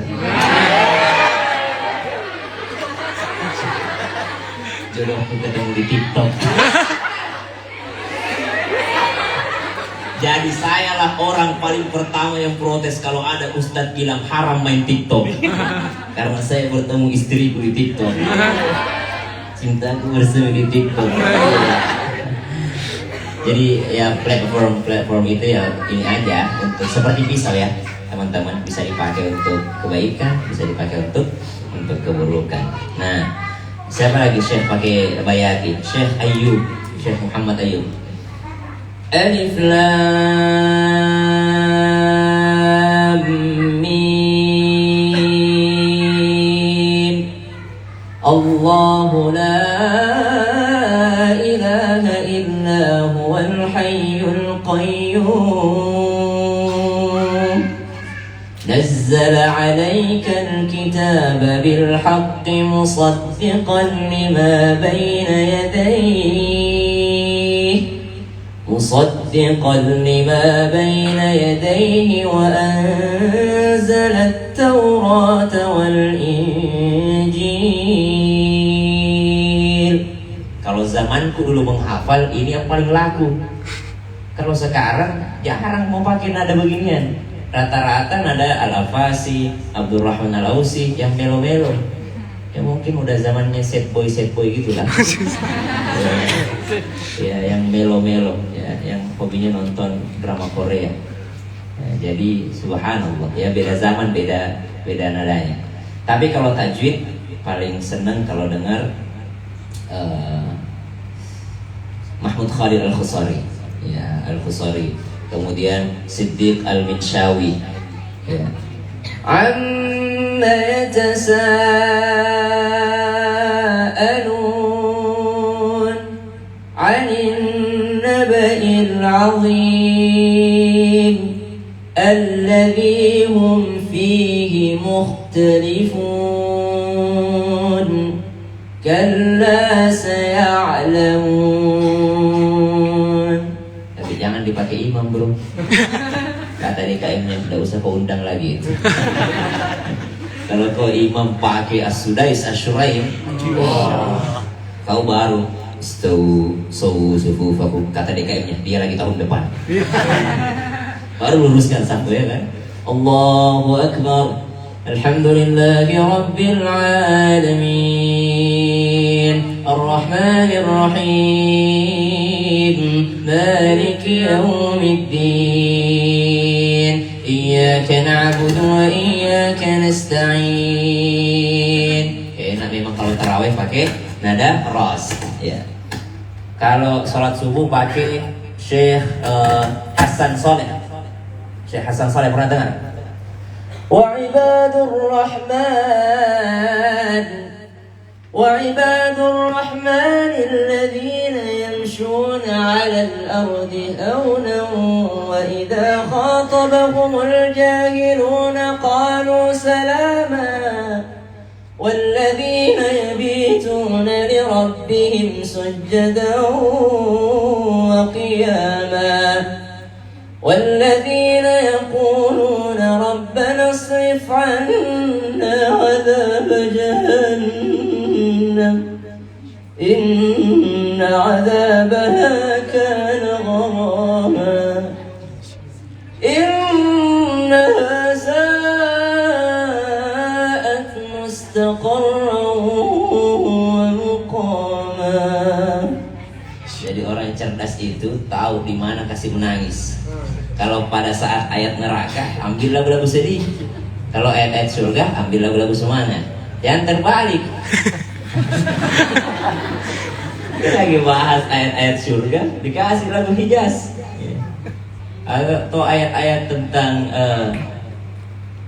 Jodohku ketemu di TikTok. Jadi sayalah orang paling pertama yang protes kalau ada Ustadz bilang haram main TikTok. Karena saya bertemu istriku di TikTok. Cintaku bersemi di TikTok. Jadi ya platform itu ya ini aja, untuk seperti pisau ya teman-teman, bisa dipakai untuk kebaikan, bisa dipakai untuk keburukan. Nah, siapa lagi Syekh pakai bayati? Syekh Ayyub, Syekh Muhammad Ayyub. Alif Lam Mim. Allahu la ilaha illa huwal hayyul qayyum. Nazzala 'alaikal kitaba bil haqqi musaddiqan lima bayna yadayhi wa anzala at-taurata wal injil. Kalau zamanku dulu menghafal ini yang paling laku. Kalau sekarang jarang mau pakai nada beginian. Rata-rata nada Al-Afasi, Abdul Rahman Al-Ausi yang melo-melo. Ya mungkin udah zamannya set boy gitu lah. Ya yang melo-melo, ya yang hobinya nonton drama Korea. Ya, jadi subhanallah, ya beda zaman, beda nadanya. Tapi kalau tajwid paling seneng kalau dengar Mahmud Khalil Al-Khusari, ya Al-Khusari. Kemudian Siddiq Al-Minshawi, ya. Amma yatasaalun 'anil naba'il 'azim alladzi hum fihi mukhtalifun kalla saya'lamun. Tapi jangan dipakai imam, bro. Kata DKM-nya tidak usah kau undang lagi itu. Kalau kau imam pakai as-sudais as-syuraim, kau baru sufufakum, kata DKM-nya, dia lagi tahun depan. Baru luruskan satu, ya kan? Allahu Akbar. Alhamdulillahi Rabbil Alamin Ar-Rahmanir Rahim Maliki Yawmiddin Iyyaka na'budu wa iyyaka nasta'in. Enak memang kalau tarawih pakai nada ras, ya. Kalau sholat subuh pakai Syekh Hasan Saleh. Syekh Hasan Saleh pernah dengar? وعباد الرحمن الذين يمشون على الأرض هونا وإذا خاطبهم الجاهلون قالوا سلاما والذين يبيتون لربهم سجدا وقياما والذين يقولون ربنا اصرف عنا عذاب جهنم إن عذابها كان غراما إنها ساءت مستقرا ومقاما. Jadi orang yang cerdas itu tahu di mana kasih menangis. Kalau pada saat ayat neraka, ambil lagu-lagu sedih. Kalau ayat-ayat surga, ambil lagu-lagu semangat. Jangan terbalik. Kita lagi bahas ayat-ayat surga, dikasih lagu Hijaz. Atau ayat-ayat tentang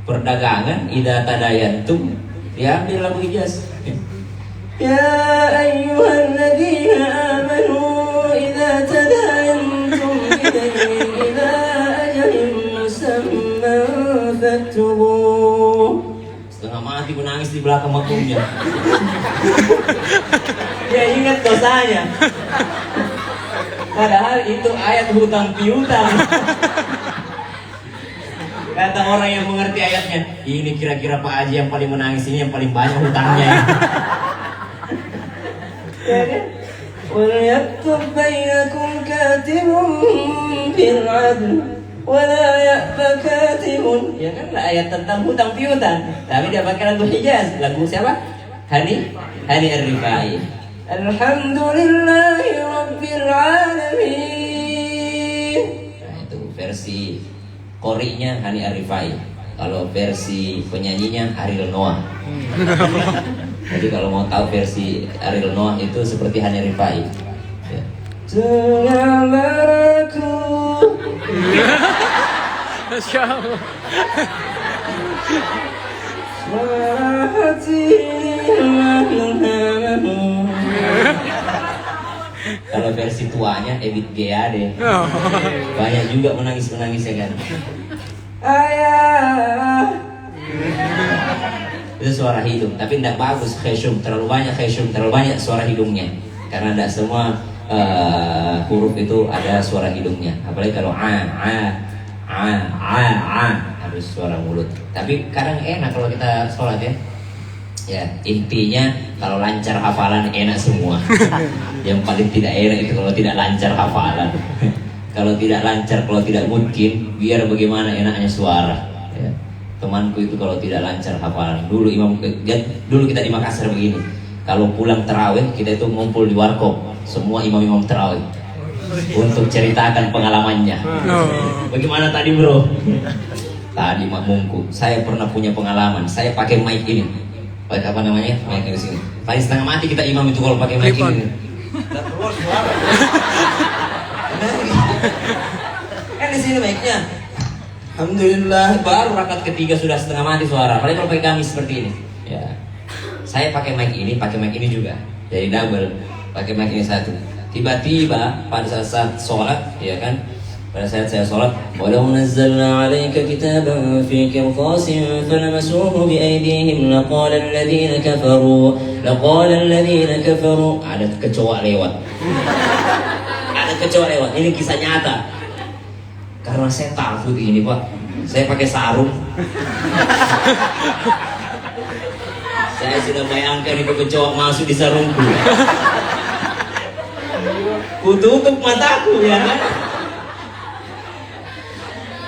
perdagangan, idza tadayantum, diambil lagu Hijaz. Ya ayyuhalladzina amanu idza tadayantum ila ajalin musamman faktubuh. Setengah mati menangis di belakang makumnya. Dia ingat dosanya. Padahal itu ayat hutang piutang. Kata orang yang mengerti ayatnya, ini kira-kira Pak Haji yang paling menangis ini yang paling banyak hutangnya. وَلْيَكْتُبْ بَيْنَكُمْ كَاتِبٌ بِالْعَدْلِ وَلَا يَأْبَ كَاتِبٌ. Ya kan ayat tentang hutang piutang, tapi dia pakai lagu Hijaz. Lagu siapa? Hani Ar-Rifai. Alhamdulillahi Rabbil Alamin. Nah itu versi qori'nya Hani Ar-Rifai. Kalau versi penyanyinya Ariel Noah. Jadi kalau mau tahu versi Ariel Noah itu seperti Hani Rifai. Ya. Tengah-tengahku. Suara hati. Kalau versi tuanya Ebit Geade. Banyak juga menangis ya kan. Ayah. Itu suara hidung, tapi tidak bagus khayshum, terlalu banyak khayshum, terlalu banyak suara hidungnya. Karena tidak semua huruf itu ada suara hidungnya. Apalagi kalau harus suara mulut. Tapi kadang enak kalau kita sholat ya. Ya, intinya kalau lancar hafalan enak semua. Yang paling tidak enak itu kalau tidak lancar hafalan. Kalau tidak lancar, kalau tidak mungkin, biar bagaimana enaknya suara. Ya. Temanku itu kalau tidak lancar hafalan, dulu kita di Makassar begini. Kalau pulang terawih kita itu ngumpul di warkop, semua imam-imam terawih untuk ceritakan pengalamannya. Bagaimana tadi bro? Tadi makmumku, saya pernah punya pengalaman. Saya pakai mic ini. Apa namanya? Mic di sini. Paling setengah mati kita imam itu kalau pakai mic ini. Nggak keluar suara. Kan di sini baiknya. Alhamdulillah, baru rakaat ketiga sudah setengah mati suara. Apalagi kalau pakai gamis seperti ini. Ya. Saya pakai mic ini juga. Jadi double. Pakai mic ini satu. Tiba-tiba pada saat sholat, ya kan? Pada saat saya sholat, walau nazzalna 'alaika kitaban fi qirtasin falamasuhu bi aydihim laqala alladziina kafaru ada kecoa lewat. Ada kecoa lewat. Ini kisah nyata. Karena saya takut ini, Pak. Saya pakai sarung. Saya sudah bayangkan itu kecoa masuk di sarungku. Kututup mataku, ya kan?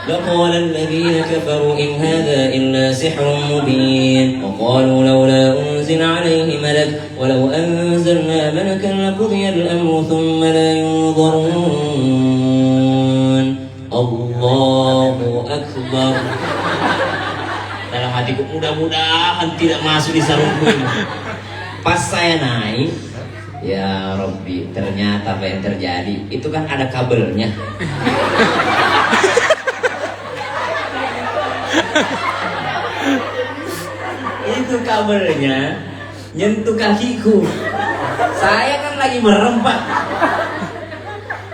لقال الذين كفروا إن هذا إلا سحر مبين وقالوا لولا أنزل عليه ملك ولو أنزلنا ملكا لقضي الأمر ثم لا ينظرون الله أكبر. Dalam hatiku, mudah-mudahan tidak masuk di sarungku ini. Pas saya naik, ya Rabbi, ternyata apa yang terjadi itu kan ada kabelnya. Itu kabelnya nyentuh kakiku. Saya kan lagi merem, Pak.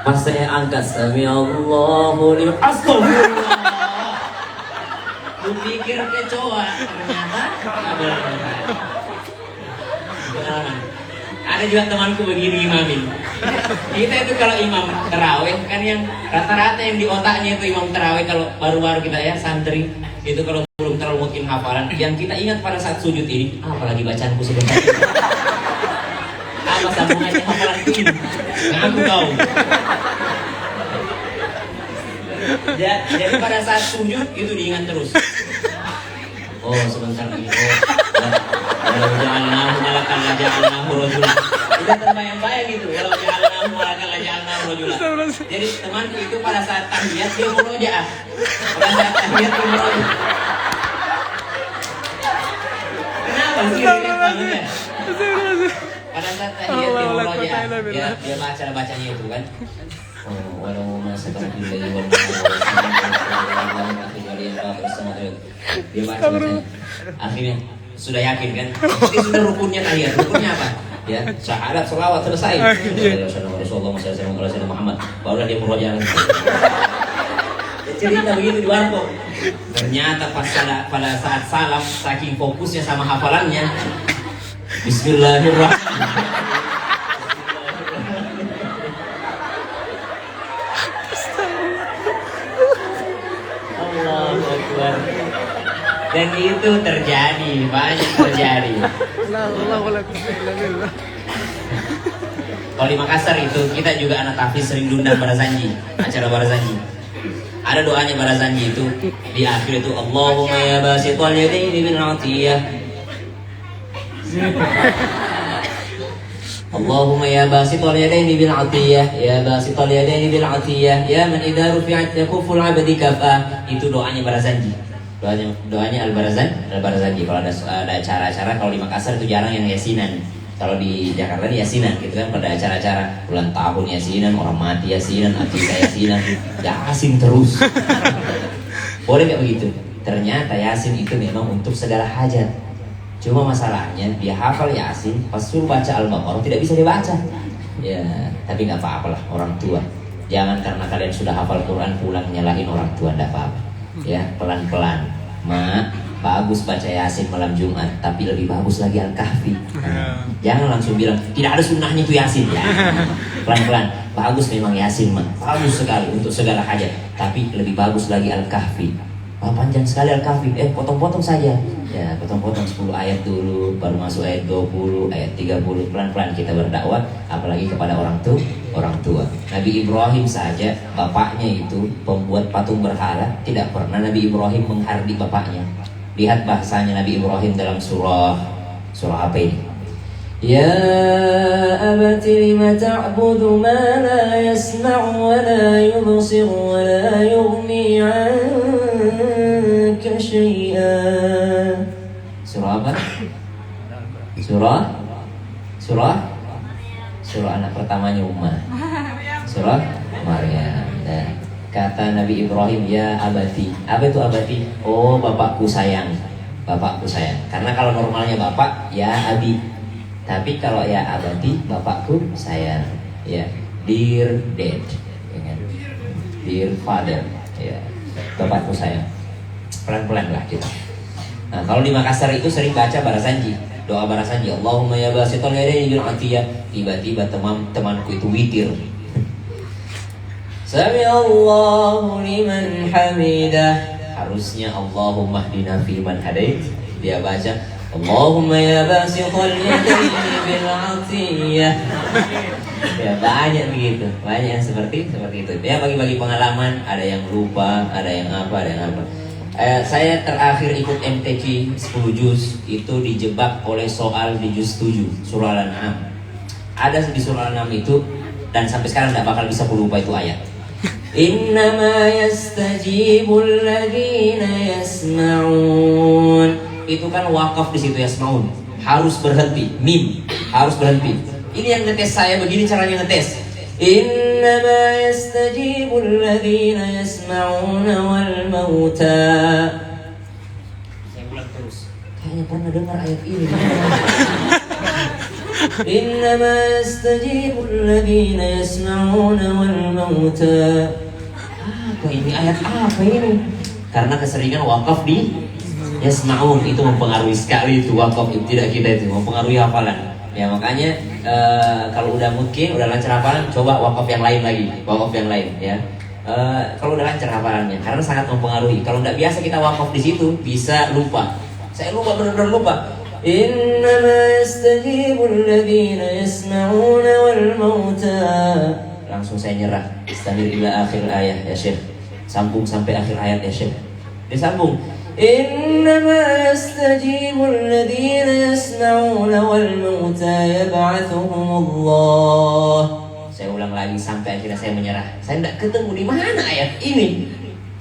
Pas saya angkat, sami Allahu liman, astagfirullah. Kupikir kecoa, ternyata kabelnya. Ada juga temanku begini imamin. Kita itu kalau imam terawih kan yang rata-rata yang di otaknya itu imam terawih kalau baru-baru kita ya santri itu kalau belum terlalu mungkin hafalan yang kita ingat pada saat sujud ini apalagi bacaanku sebentar apa sambungannya hafalanku ini nggak aku tahu. Jadi pada saat sujud itu diingat terus. Oh sebentar lagi. Kalau ja'alnahu malakan la ja'alnahu rajulan. Udah terbayang-bayang gitu. Kalau ja'alnahu malakan la ja'alnahu rajulan. Jadi temanku itu pada saat tahiyat dia murojaah. Pada saat tahiyat dia murojaah. Kenapa sih relate banget ya? Pada saat tahiyat dia murojaah. Dia bacanya itu kan. Oh, walau masa billahi wal dia bacanya. Akhirnya sudah yakin kan? Ini sudah rukunnya tahiyat. Rukunnya apa? Ya, syahadat, selawat selesai. Rasulullah Muhammad. Barulah dia murojaah. Cerita begitu di warkop. Ternyata pada saat salam saking fokusnya sama hafalannya. Bismillahirrahmanirrahim. Allahu Akbar. Dan itu terjadi, banyak terjadi. Kalau di Makassar itu kita juga anak tahfiz sering diundang Barazanji, acara Barazanji. Ada doanya Barazanji itu di akhir itu Allahumma ya basital yadaini bil atiyah. Allahumma ya basital yadaini bil atiyah, ya basital yadaini bil atiyah, ya man idza rufi'at yakuful 'abdi kafah. Itu doanya Barazanji. Doanya Al-Barazanji. Kalau ada acara-acara, kalau di Makassar itu jarang yang yasinan. Kalau di Jakarta ini yasinan gitu kan, pada acara-acara ulang tahun yasinan, orang mati yasinan, akidah yasinan, yasin terus. Boleh nggak begitu? Ternyata yasin itu memang untuk segala hajat. Cuma masalahnya dia hafal yasin, pas suruh baca Al-Baqarah tidak bisa dibaca. Ya, tapi nggak apa-apa lah orang tua. Jangan karena kalian sudah hafal Quran pulang nyalahin orang tua, nggak apa-apa. Ya, pelan-pelan. Mak, bagus baca Yasin malam Jumat, tapi lebih bagus lagi Al-Kahfi. Jangan langsung bilang tidak ada sunnahnya itu Yasin ya. Pelan-pelan. Bagus memang Yasin, Mak. Bagus sekali untuk segala hajat, tapi lebih bagus lagi Al-Kahfi. Panjang sekali Al-Kahfi. Potong-potong saja. Ya, potong-potong 10 ayat dulu, baru masuk ayat 20, ayat 30. Pelan-pelan kita berdakwah, apalagi kepada orang tua. Nabi Ibrahim saja, bapaknya itu pembuat patung berhala, tidak pernah Nabi Ibrahim menghardik bapaknya. Lihat bahasanya Nabi Ibrahim dalam surah apa ini? Ya abati lima ta'budu ma la yasma'u wa la yubsir wa la yughni 'anka syai'an. Surah apa? Surah Surah anak pertamanya Ummah. Surah Maryam. Dan kata Nabi Ibrahim, ya abati. Apa itu abati? Oh, bapakku sayang. Bapakku sayang. Karena kalau normalnya bapak, ya abi. Tapi kalau ya abati, bapakku sayang. Ya, dear dad. Ya kan? Dear father. Ya, bapakku sayang. Pelan-pelan lah kita. Nah, kalau di Makassar itu sering baca barasanji, doa barasanji. Allahumma ya basital yadaini bil atiyah. Tiba-tiba temanku itu witir. Sami Allahu liman hamidah. Harusnya Allahumma hdina fi man hadait. Dia baca Allahumma ya basital yadaini bil atiyah. Ya banyak begitu, banyak yang seperti itu. Ya bagi-bagi pengalaman, ada yang lupa, ada yang apa. Saya terakhir ikut MTQ 10 juz itu dijebak oleh soal di juz 7 surah Al-An'am. Ada di surah Al-An'am itu dan sampai sekarang tidak bakal bisa lupa itu ayat. Innama yastajibul ladzina yasma'un. Itu kan wakaf di situ yasma'un. Harus berhenti, mim harus berhenti. Ini yang ngetes saya begini caranya ngetes. Innama yastajibul ladzina yasma'una wal mauta. Saya ulang terus. Kayaknya pernah dengar ayat ini. Innama yastajibul ladzina yasma'una wal mauta. Apa ini ayat apa ini? Karena keseringan wakaf di yasma'un itu mempengaruhi sekali itu wakaf tidak kita itu mempengaruhi hafalan. Ya makanya kalau udah mungkin udah lancar hafalan, coba wakaf yang lain lagi, wakaf yang lain ya. Kalau udah lancar hafalannya, karena sangat mempengaruhi. Kalau nggak biasa kita wakaf di situ bisa lupa. Saya lupa benar-benar lupa. Innama yastajibul ladzina yasma'una wal mauta. Langsung saya nyerah. Istamir ila akhir ayat ya Syekh. Sambung sampai akhir ayat ya Syekh. Disambung. Innama yastajibul ladzina yasma'una wal mauta yab'athuhumullah. Saya ulang lagi sampai akhirnya saya menyerah. Saya tidak ketemu di mana ayat ini.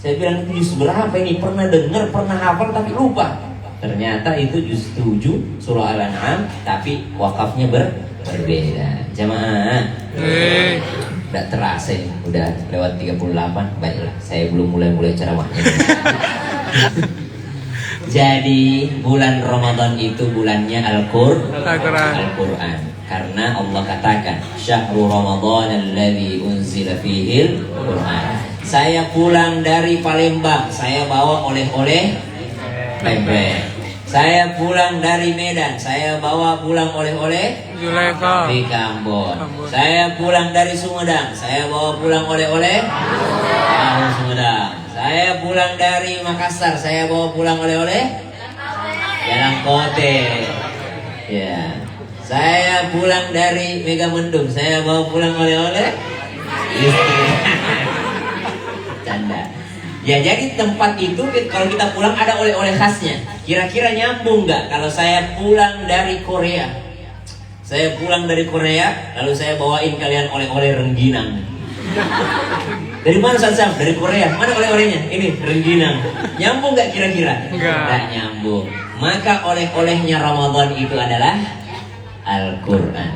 Saya bilang juz berapa ini? Pernah dengar, pernah hafal tapi lupa. Ternyata itu juz 7 surah Al-An'am tapi wakafnya berbeda. Jamaah. Tidak terasa ini, udah lewat 38. Baiklah, saya belum mulai ceramahnya. Jadi bulan Ramadan itu bulannya Al-Quran. Karena Allah katakan Syahrul Ramadan alladzi unzila fihil Quran. Saya pulang dari Palembang, saya bawa oleh-oleh pempek. Saya pulang dari Medan, saya bawa pulang oleh-oleh di Ambon. Saya pulang dari Sumedang, saya bawa pulang oleh-oleh tahu Sumedang. Saya pulang dari Makassar, saya bawa pulang oleh-oleh Jalangkote. Ya. Saya pulang dari Megamendung, saya bawa pulang oleh-oleh istri. Canda. Ya jadi tempat itu kalau kita pulang ada oleh-oleh khasnya. Kira-kira nyambung nggak kalau saya pulang dari Korea? Saya pulang dari Korea, lalu saya bawain kalian oleh-oleh rengginang. Dari mana Sansam? Dari Korea. Mana oleh-olehnya? Ini rengginang. Nyambung nggak kira-kira? Nggak nyambung. Maka oleh-olehnya Ramadan itu adalah Al-Quran.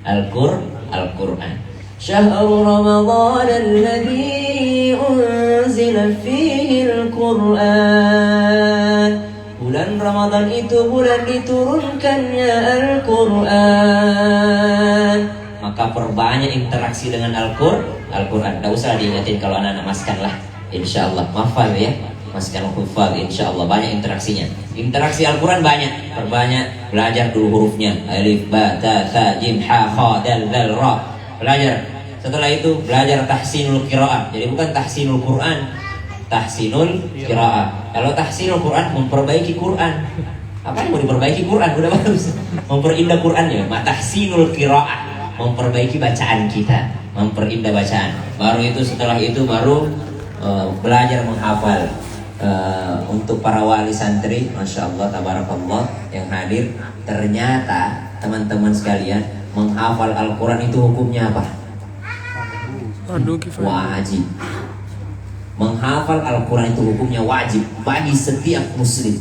Al-Quran. Syahrul Ramadan alladzi unzila fihi Al-Quran. Bulan Ramadan itu bulan diturunkannya Al-Quran. Maka perbanyak interaksi dengan Al-Quran. Tidak usah diingetin kalau anak-anak maskan lah. Insya Allah, hafal ya. Maskan hafal, insya Allah banyak interaksinya. Interaksi Al-Quran banyak. Perbanyak belajar dulu hurufnya. Alif, ba, ta, tha, jim, ha, kha, dal, dal, ra. Belajar. Setelah itu belajar tahsinul qiraah. Jadi bukan tahsinul Quran, tahsinul qiraah. Kalau tahsinul Quran memperbaiki Quran. Apa yang mau diperbaiki Quran? Udah bagus. Memperindah Qurannya. Tahsinul qiraah, memperbaiki bacaan kita, memperindah bacaan. Baru itu setelah itu baru belajar menghafal. Untuk para wali santri, masya Allah, tabarakallah yang hadir, ternyata teman-teman sekalian menghafal Al-Quran itu hukumnya apa? Wajib. Menghafal Al-Quran itu hukumnya wajib bagi setiap muslim.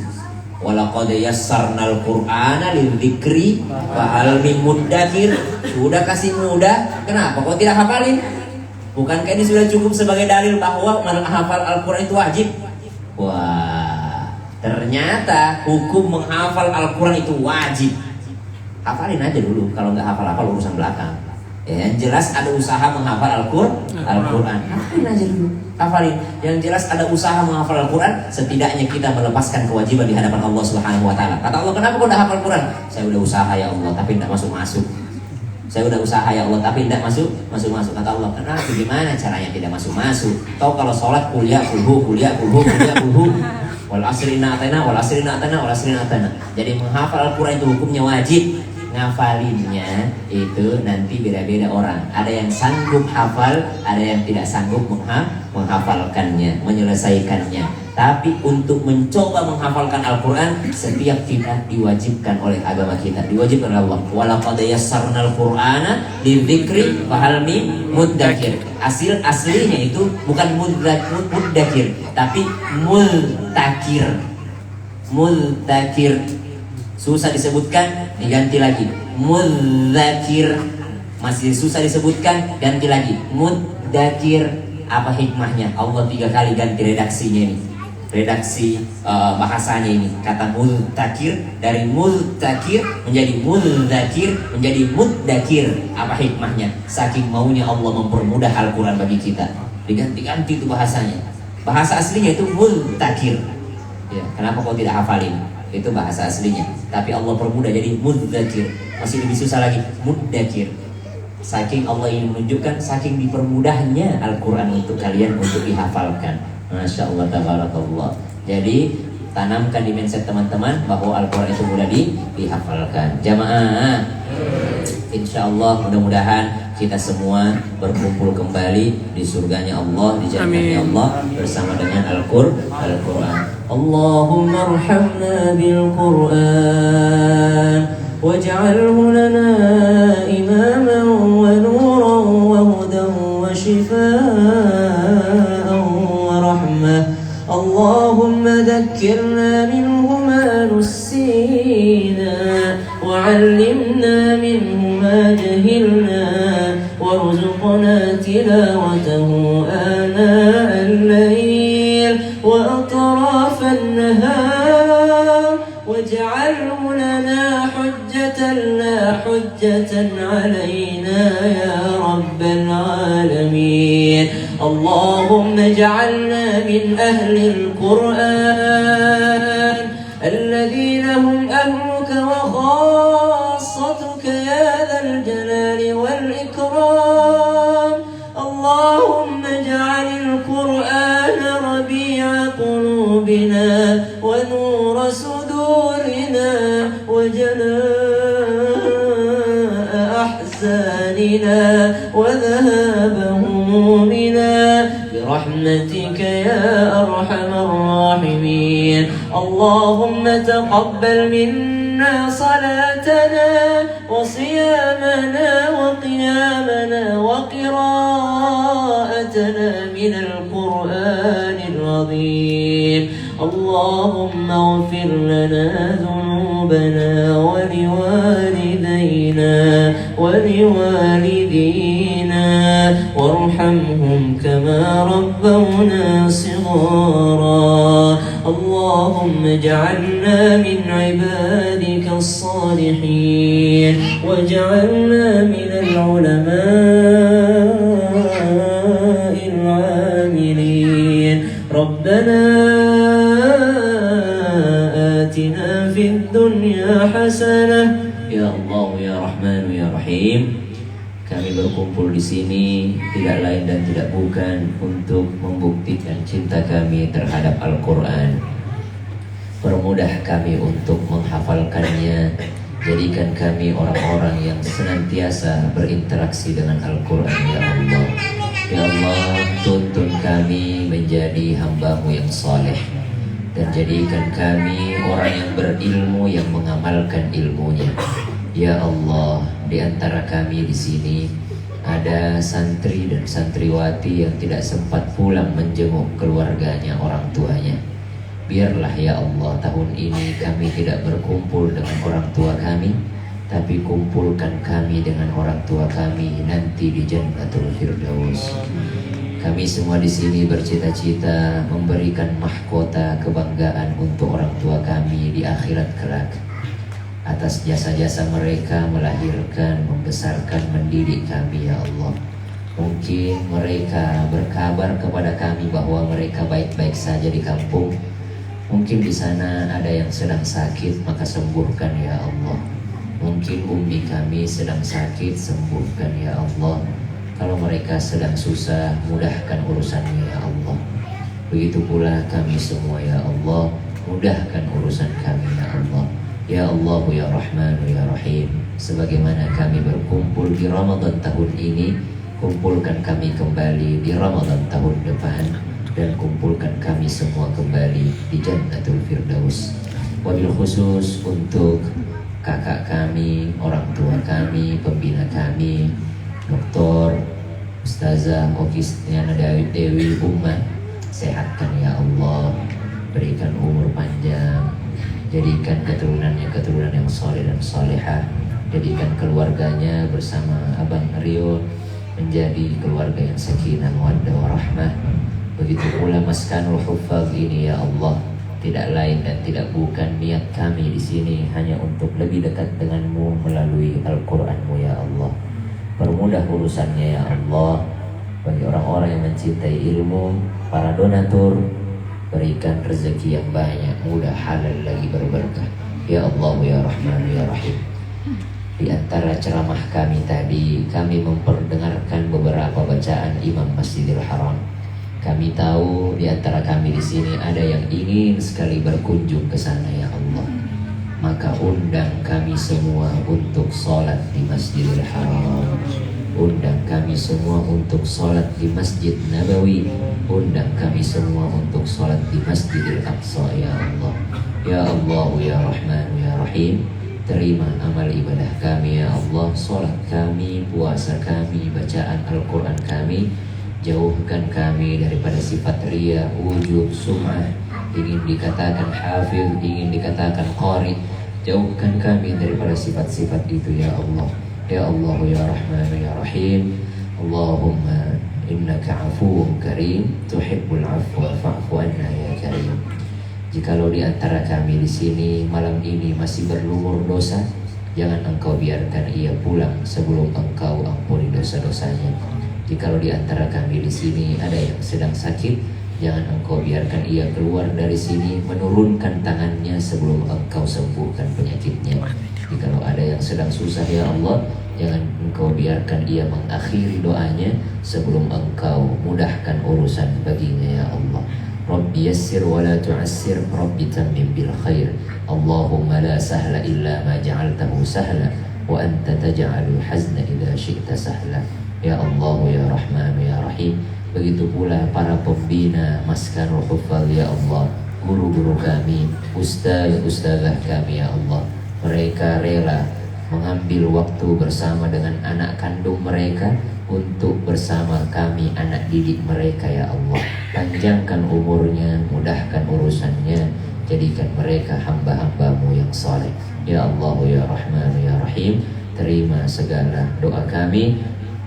Walaqad yassarnal Qur'ana lidzikri fahal min muddakir. Sudah kasih mudah, kenapa kau tidak hafalin? Bukankah ini sudah cukup sebagai dalil bahwa menghafal Al-Quran itu wajib? Wah, ternyata hukum menghafal Al-Quran itu wajib. Hafalin aja dulu, kalau nggak hafal-hafal urusan belakang. Ya, yang jelas ada usaha menghafal Al-Quran. Hafalin aja dulu, hafalin. Yang jelas ada usaha menghafal Al-Quran. Setidaknya kita melepaskan kewajiban di hadapan Allah Subhanahu Wa Taala. Kata Allah, kenapa kau udah hafal Quran? Saya udah usaha ya Allah, tapi tidak masuk. Saya udah usaha ya Allah, tapi tidak masuk. Kata Allah, kenapa? Gimana caranya tidak masuk? Tahu kalau sholat kuliah kulhu. Wal asri inna atana. Jadi menghafal Al-Quran itu hukumnya wajib. Ngafalinnya itu nanti beda-beda orang. Ada yang sanggup hafal, ada yang tidak sanggup menghafalkannya, menyelesaikannya. Tapi untuk mencoba menghafalkan Al-Quran, setiap kita diwajibkan oleh agama kita, diwajibkan oleh Allah. Walaqad yassarnal Qur'ana lidzikri fahal min muddakir. Aslinya itu bukan muddakir, tapi multakir. Susah disebutkan, diganti lagi. Mudzakir. Masih susah disebutkan, ganti lagi. Muddakir. Apa hikmahnya? Allah 3 kali ganti redaksinya ini. Redaksi bahasanya ini. Kata multakir, dari multakir menjadi mudzakir, menjadi muddakir. Apa hikmahnya? Saking maunya Allah mempermudah Al-Quran bagi kita, diganti-ganti itu bahasanya. Bahasa aslinya itu multakir. Ya, kenapa kau tidak hafalin? Itu bahasa aslinya, tapi Allah permudah jadi mudzakir. Masih lebih susah lagi, muddakir. Saking Allah ingin menunjukkan, saking dipermudahnya Al-Quran untuk kalian untuk dihafalkan. Masya Allah, tabarakallah. Jadi tanamkan di mindset teman-teman bahwa Al-Quran itu mudah dihafalkan. Jamaah, insya Allah mudah-mudahan kita semua berkumpul kembali di surganya Allah, di jannahnya Allah bersama dengan Al-Quran. Allahumma arhamna bil Quran waj'alhu lana imaman wa nuran wa hudan wa shifaa'an wa rahmah. Allahumma dhakkirna minhu ma nussina wa 'allimna minhu ma jahilna warzuqna tilawatahu ana al-layl wa atraf an-nahar waj'alhu lana hujjatan la hujjatan 'alaina ya rabbal 'alamin. Allahumma ij'alna min ahli al-Qur'an alladhina hum ahluka wa khassatuka ya dhal jalali wal ikram. Allahumma ij'alil Qur'ana rabi'a qulubina wa nura sudurina wa jalaa'a ahzanina wa dhahaba humumina برحمتك يا أرحم الراحمين. اللهم تقبل منا صلاتنا وصيامنا وقيامنا وقراءتنا من القرآن العظيم. اللهم اغفر لنا ذنوبنا ولوالدينا ولوالدينا وارحمهم كما ربونا صغارا. اللهم اجعلنا من عبادك الصالحين واجعلنا من العلماء العاملين. ربنا آتنا في الدنيا حسنة. يا الله يا رحمن يا رحيم. Kami berkumpul di sini tidak lain dan tidak bukan untuk membuktikan cinta kami terhadap Al-Quran. Permudah kami untuk menghafalkannya. Jadikan kami orang-orang yang senantiasa berinteraksi dengan Al-Quran, ya Allah. Ya Allah, tuntun kami menjadi hamba-Mu yang saleh, dan jadikan kami orang yang berilmu yang mengamalkan ilmunya. Ya Allah, di antara kami di sini ada santri dan santriwati yang tidak sempat pulang menjenguk keluarganya, orang tuanya. Biarlah ya Allah tahun ini kami tidak berkumpul dengan orang tua kami, tapi kumpulkan kami dengan orang tua kami nanti di Jannatul Firdaus. Kami semua di sini bercita-cita memberikan mahkota kebanggaan untuk orang tua kami di akhirat kelak. Atas jasa-jasa mereka melahirkan, membesarkan, mendidik kami ya Allah. Mungkin mereka berkabar kepada kami bahwa mereka baik-baik saja di kampung. Mungkin di sana ada yang sedang sakit, maka sembuhkan ya Allah. Mungkin ummi kami sedang sakit, sembuhkan ya Allah. Kalau mereka sedang susah, mudahkan urusannya ya Allah. Begitu pula kami semua ya Allah, mudahkan urusan kami ya Allah. Ya Allah ya Rahman ya Rahim, sebagaimana kami berkumpul di Ramadan tahun ini, kumpulkan kami kembali di Ramadan tahun depan, dan kumpulkan kami semua kembali di Jannatul Firdaus. Wabil khusus untuk kakak kami, orang tua kami, pembina kami, Doktor Ustazah Okisniana Dewi Umma, sehatkan ya Allah, berikan umur panjang, jadikan keturunannya keturunan yang soleh dan solehah, jadikan keluarganya bersama Abang Rio menjadi keluarga yang sakinah mawaddah warahmah. Begitu pula Maskanul Huffaz ini ya Allah, tidak lain dan tidak bukan niat kami di sini hanya untuk lebih dekat denganmu melalui Al-Qur'anmu ya Allah. Permudah urusannya ya Allah. Bagi orang-orang yang mencintai ilmu, para donatur, berikan rezeki yang banyak, mudah, halal lagi berberkah. Ya Allah ya Rahman ya Rahim. Di antara ceramah kami tadi, kami memperdengarkan beberapa bacaan Imam Masjidil Haram. Kami tahu di antara kami di sini ada yang ingin sekali berkunjung ke sana ya Allah. Maka undang kami semua untuk sholat di Masjidil Haram. Undang kami semua untuk sholat di Masjid Nabawi. Undang kami semua untuk sholat di Masjidil Aqsa ya Allah. Ya Allah ya Rahman ya Rahim, terima amal ibadah kami ya Allah. Sholat kami, puasa kami, bacaan Al-Quran kami. Jauhkan kami daripada sifat riya, ujub, sum'ah, ingin dikatakan hafiz, ingin dikatakan qari. Jauhkan kami daripada sifat-sifat itu ya Allah. Ya Allah ya Rahman ya Rahim. Allahumma innaka afuwun karim, tuhibbul afwa fa'fu anna ya karim. Jikalau di antara kami di sini malam ini masih berlumur dosa, jangan engkau biarkan ia pulang sebelum engkau ampuni dosa-dosanya. Jikalau di antara kami di sini ada yang sedang sakit, jangan engkau biarkan ia keluar dari sini menurunkan tangannya sebelum engkau sembuhkan penyakitnya. Jikalau ada yang sedang susah ya Allah, jangan engkau biarkan ia mengakhiri doanya sebelum engkau mudahkan urusan baginya ya Allah. Rabbi yassir wa la tu'assir, Rabbi tammim bil khair. Allahumma la sahla illa ma ja'altahu sahla, wa anta taj'alul hazna idza syi'ta sahla. Ya Allah ya Rahman ya Rahim. Begitu pula para pembina Maskanul Huffaz ya Allah, guru-guru kami, ustaz-ustazah kami ya Allah. Mereka rela mengambil waktu bersama dengan anak kandung mereka untuk bersama kami anak didik mereka ya Allah. Panjangkan umurnya, mudahkan urusannya, jadikan mereka hamba-hambamu yang saleh. Ya Allah ya Rahman ya Rahim, terima segala doa kami.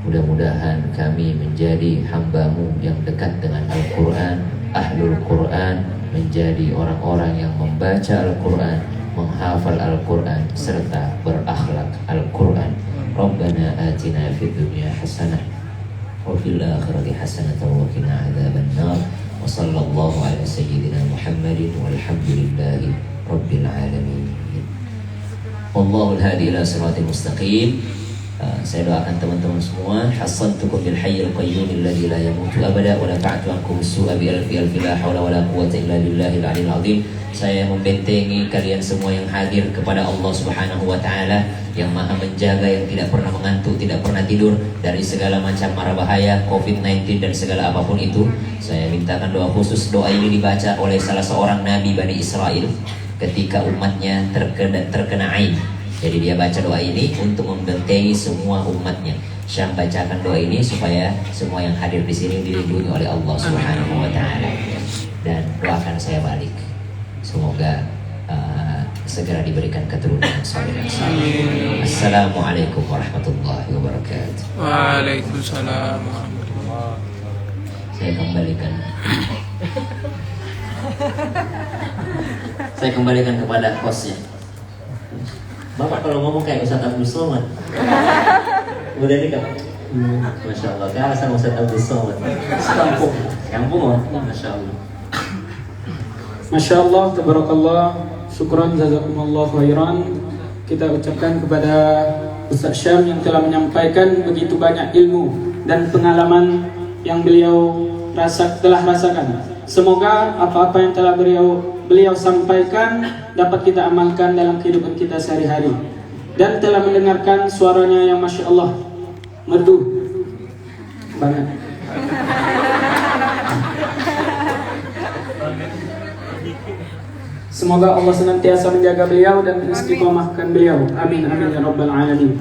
Mudah-mudahan kami menjadi hamba-Mu yang dekat dengan Al-Quran, Ahlul Quran, menjadi orang-orang yang membaca Al-Quran, menghafal Al-Quran, serta berakhlak Al-Quran. Rabbana atina fid dunya hasanah wa fil akhirati hasanah wa qina adzaban nar. Wa sallallahu ala sayyidina Muhammadin walhamdulillahi rabbil alamin. Wallahul hadi ila siratal mustaqim. Saya doakan teman-teman semua, hasantukum bil hayyil qayyum alladzi la yamutu abada wa nafa'tu ankum as-su'a bi alfi la haula wa la quwwata illa billahil 'aliyyil 'azim. Saya membentengi kalian semua yang hadir kepada Allah Subhanahu wa taala yang Maha menjaga, yang tidak pernah mengantuk, tidak pernah tidur dari segala macam mara bahaya COVID-19 dan segala apapun itu. Saya mintakan doa khusus. Doa ini dibaca oleh salah seorang nabi Bani Israel ketika umatnya terkena ain. Jadi dia baca doa ini untuk membentengi semua umatnya. Syam bacakan doa ini supaya semua yang hadir di sini dilindungi oleh Allah Subhanahu wa taala. Dan doakan saya balik. Semoga segera diberikan keturunan saleh dan saleh. Assalamualaikum warahmatullahi wabarakatuh. Waalaikumsalam. Saya kembalikan. Saya kembalikan kepada hostnya. Bapak kalau ngomong kayak Ustadz Abdul Somad. Udah nih kan? Masya Allah, kayak sama Ustadz Abdul Somad. Kampung, kampung, Masya Allah. Masya Allah, tabarakallah, syukran, jazakumullah khairan. Kita ucapkan kepada Ustaz Syam yang telah menyampaikan begitu banyak ilmu dan pengalaman yang beliau telah rasakan. Semoga apa-apa yang telah beliau sampaikan dapat kita amalkan dalam kehidupan kita sehari-hari. Dan telah mendengarkan suaranya yang Masya Allah merdu banget. Semoga Allah senantiasa menjaga beliau dan istiqomahkan beliau. Amin amin ya rabbal alamin.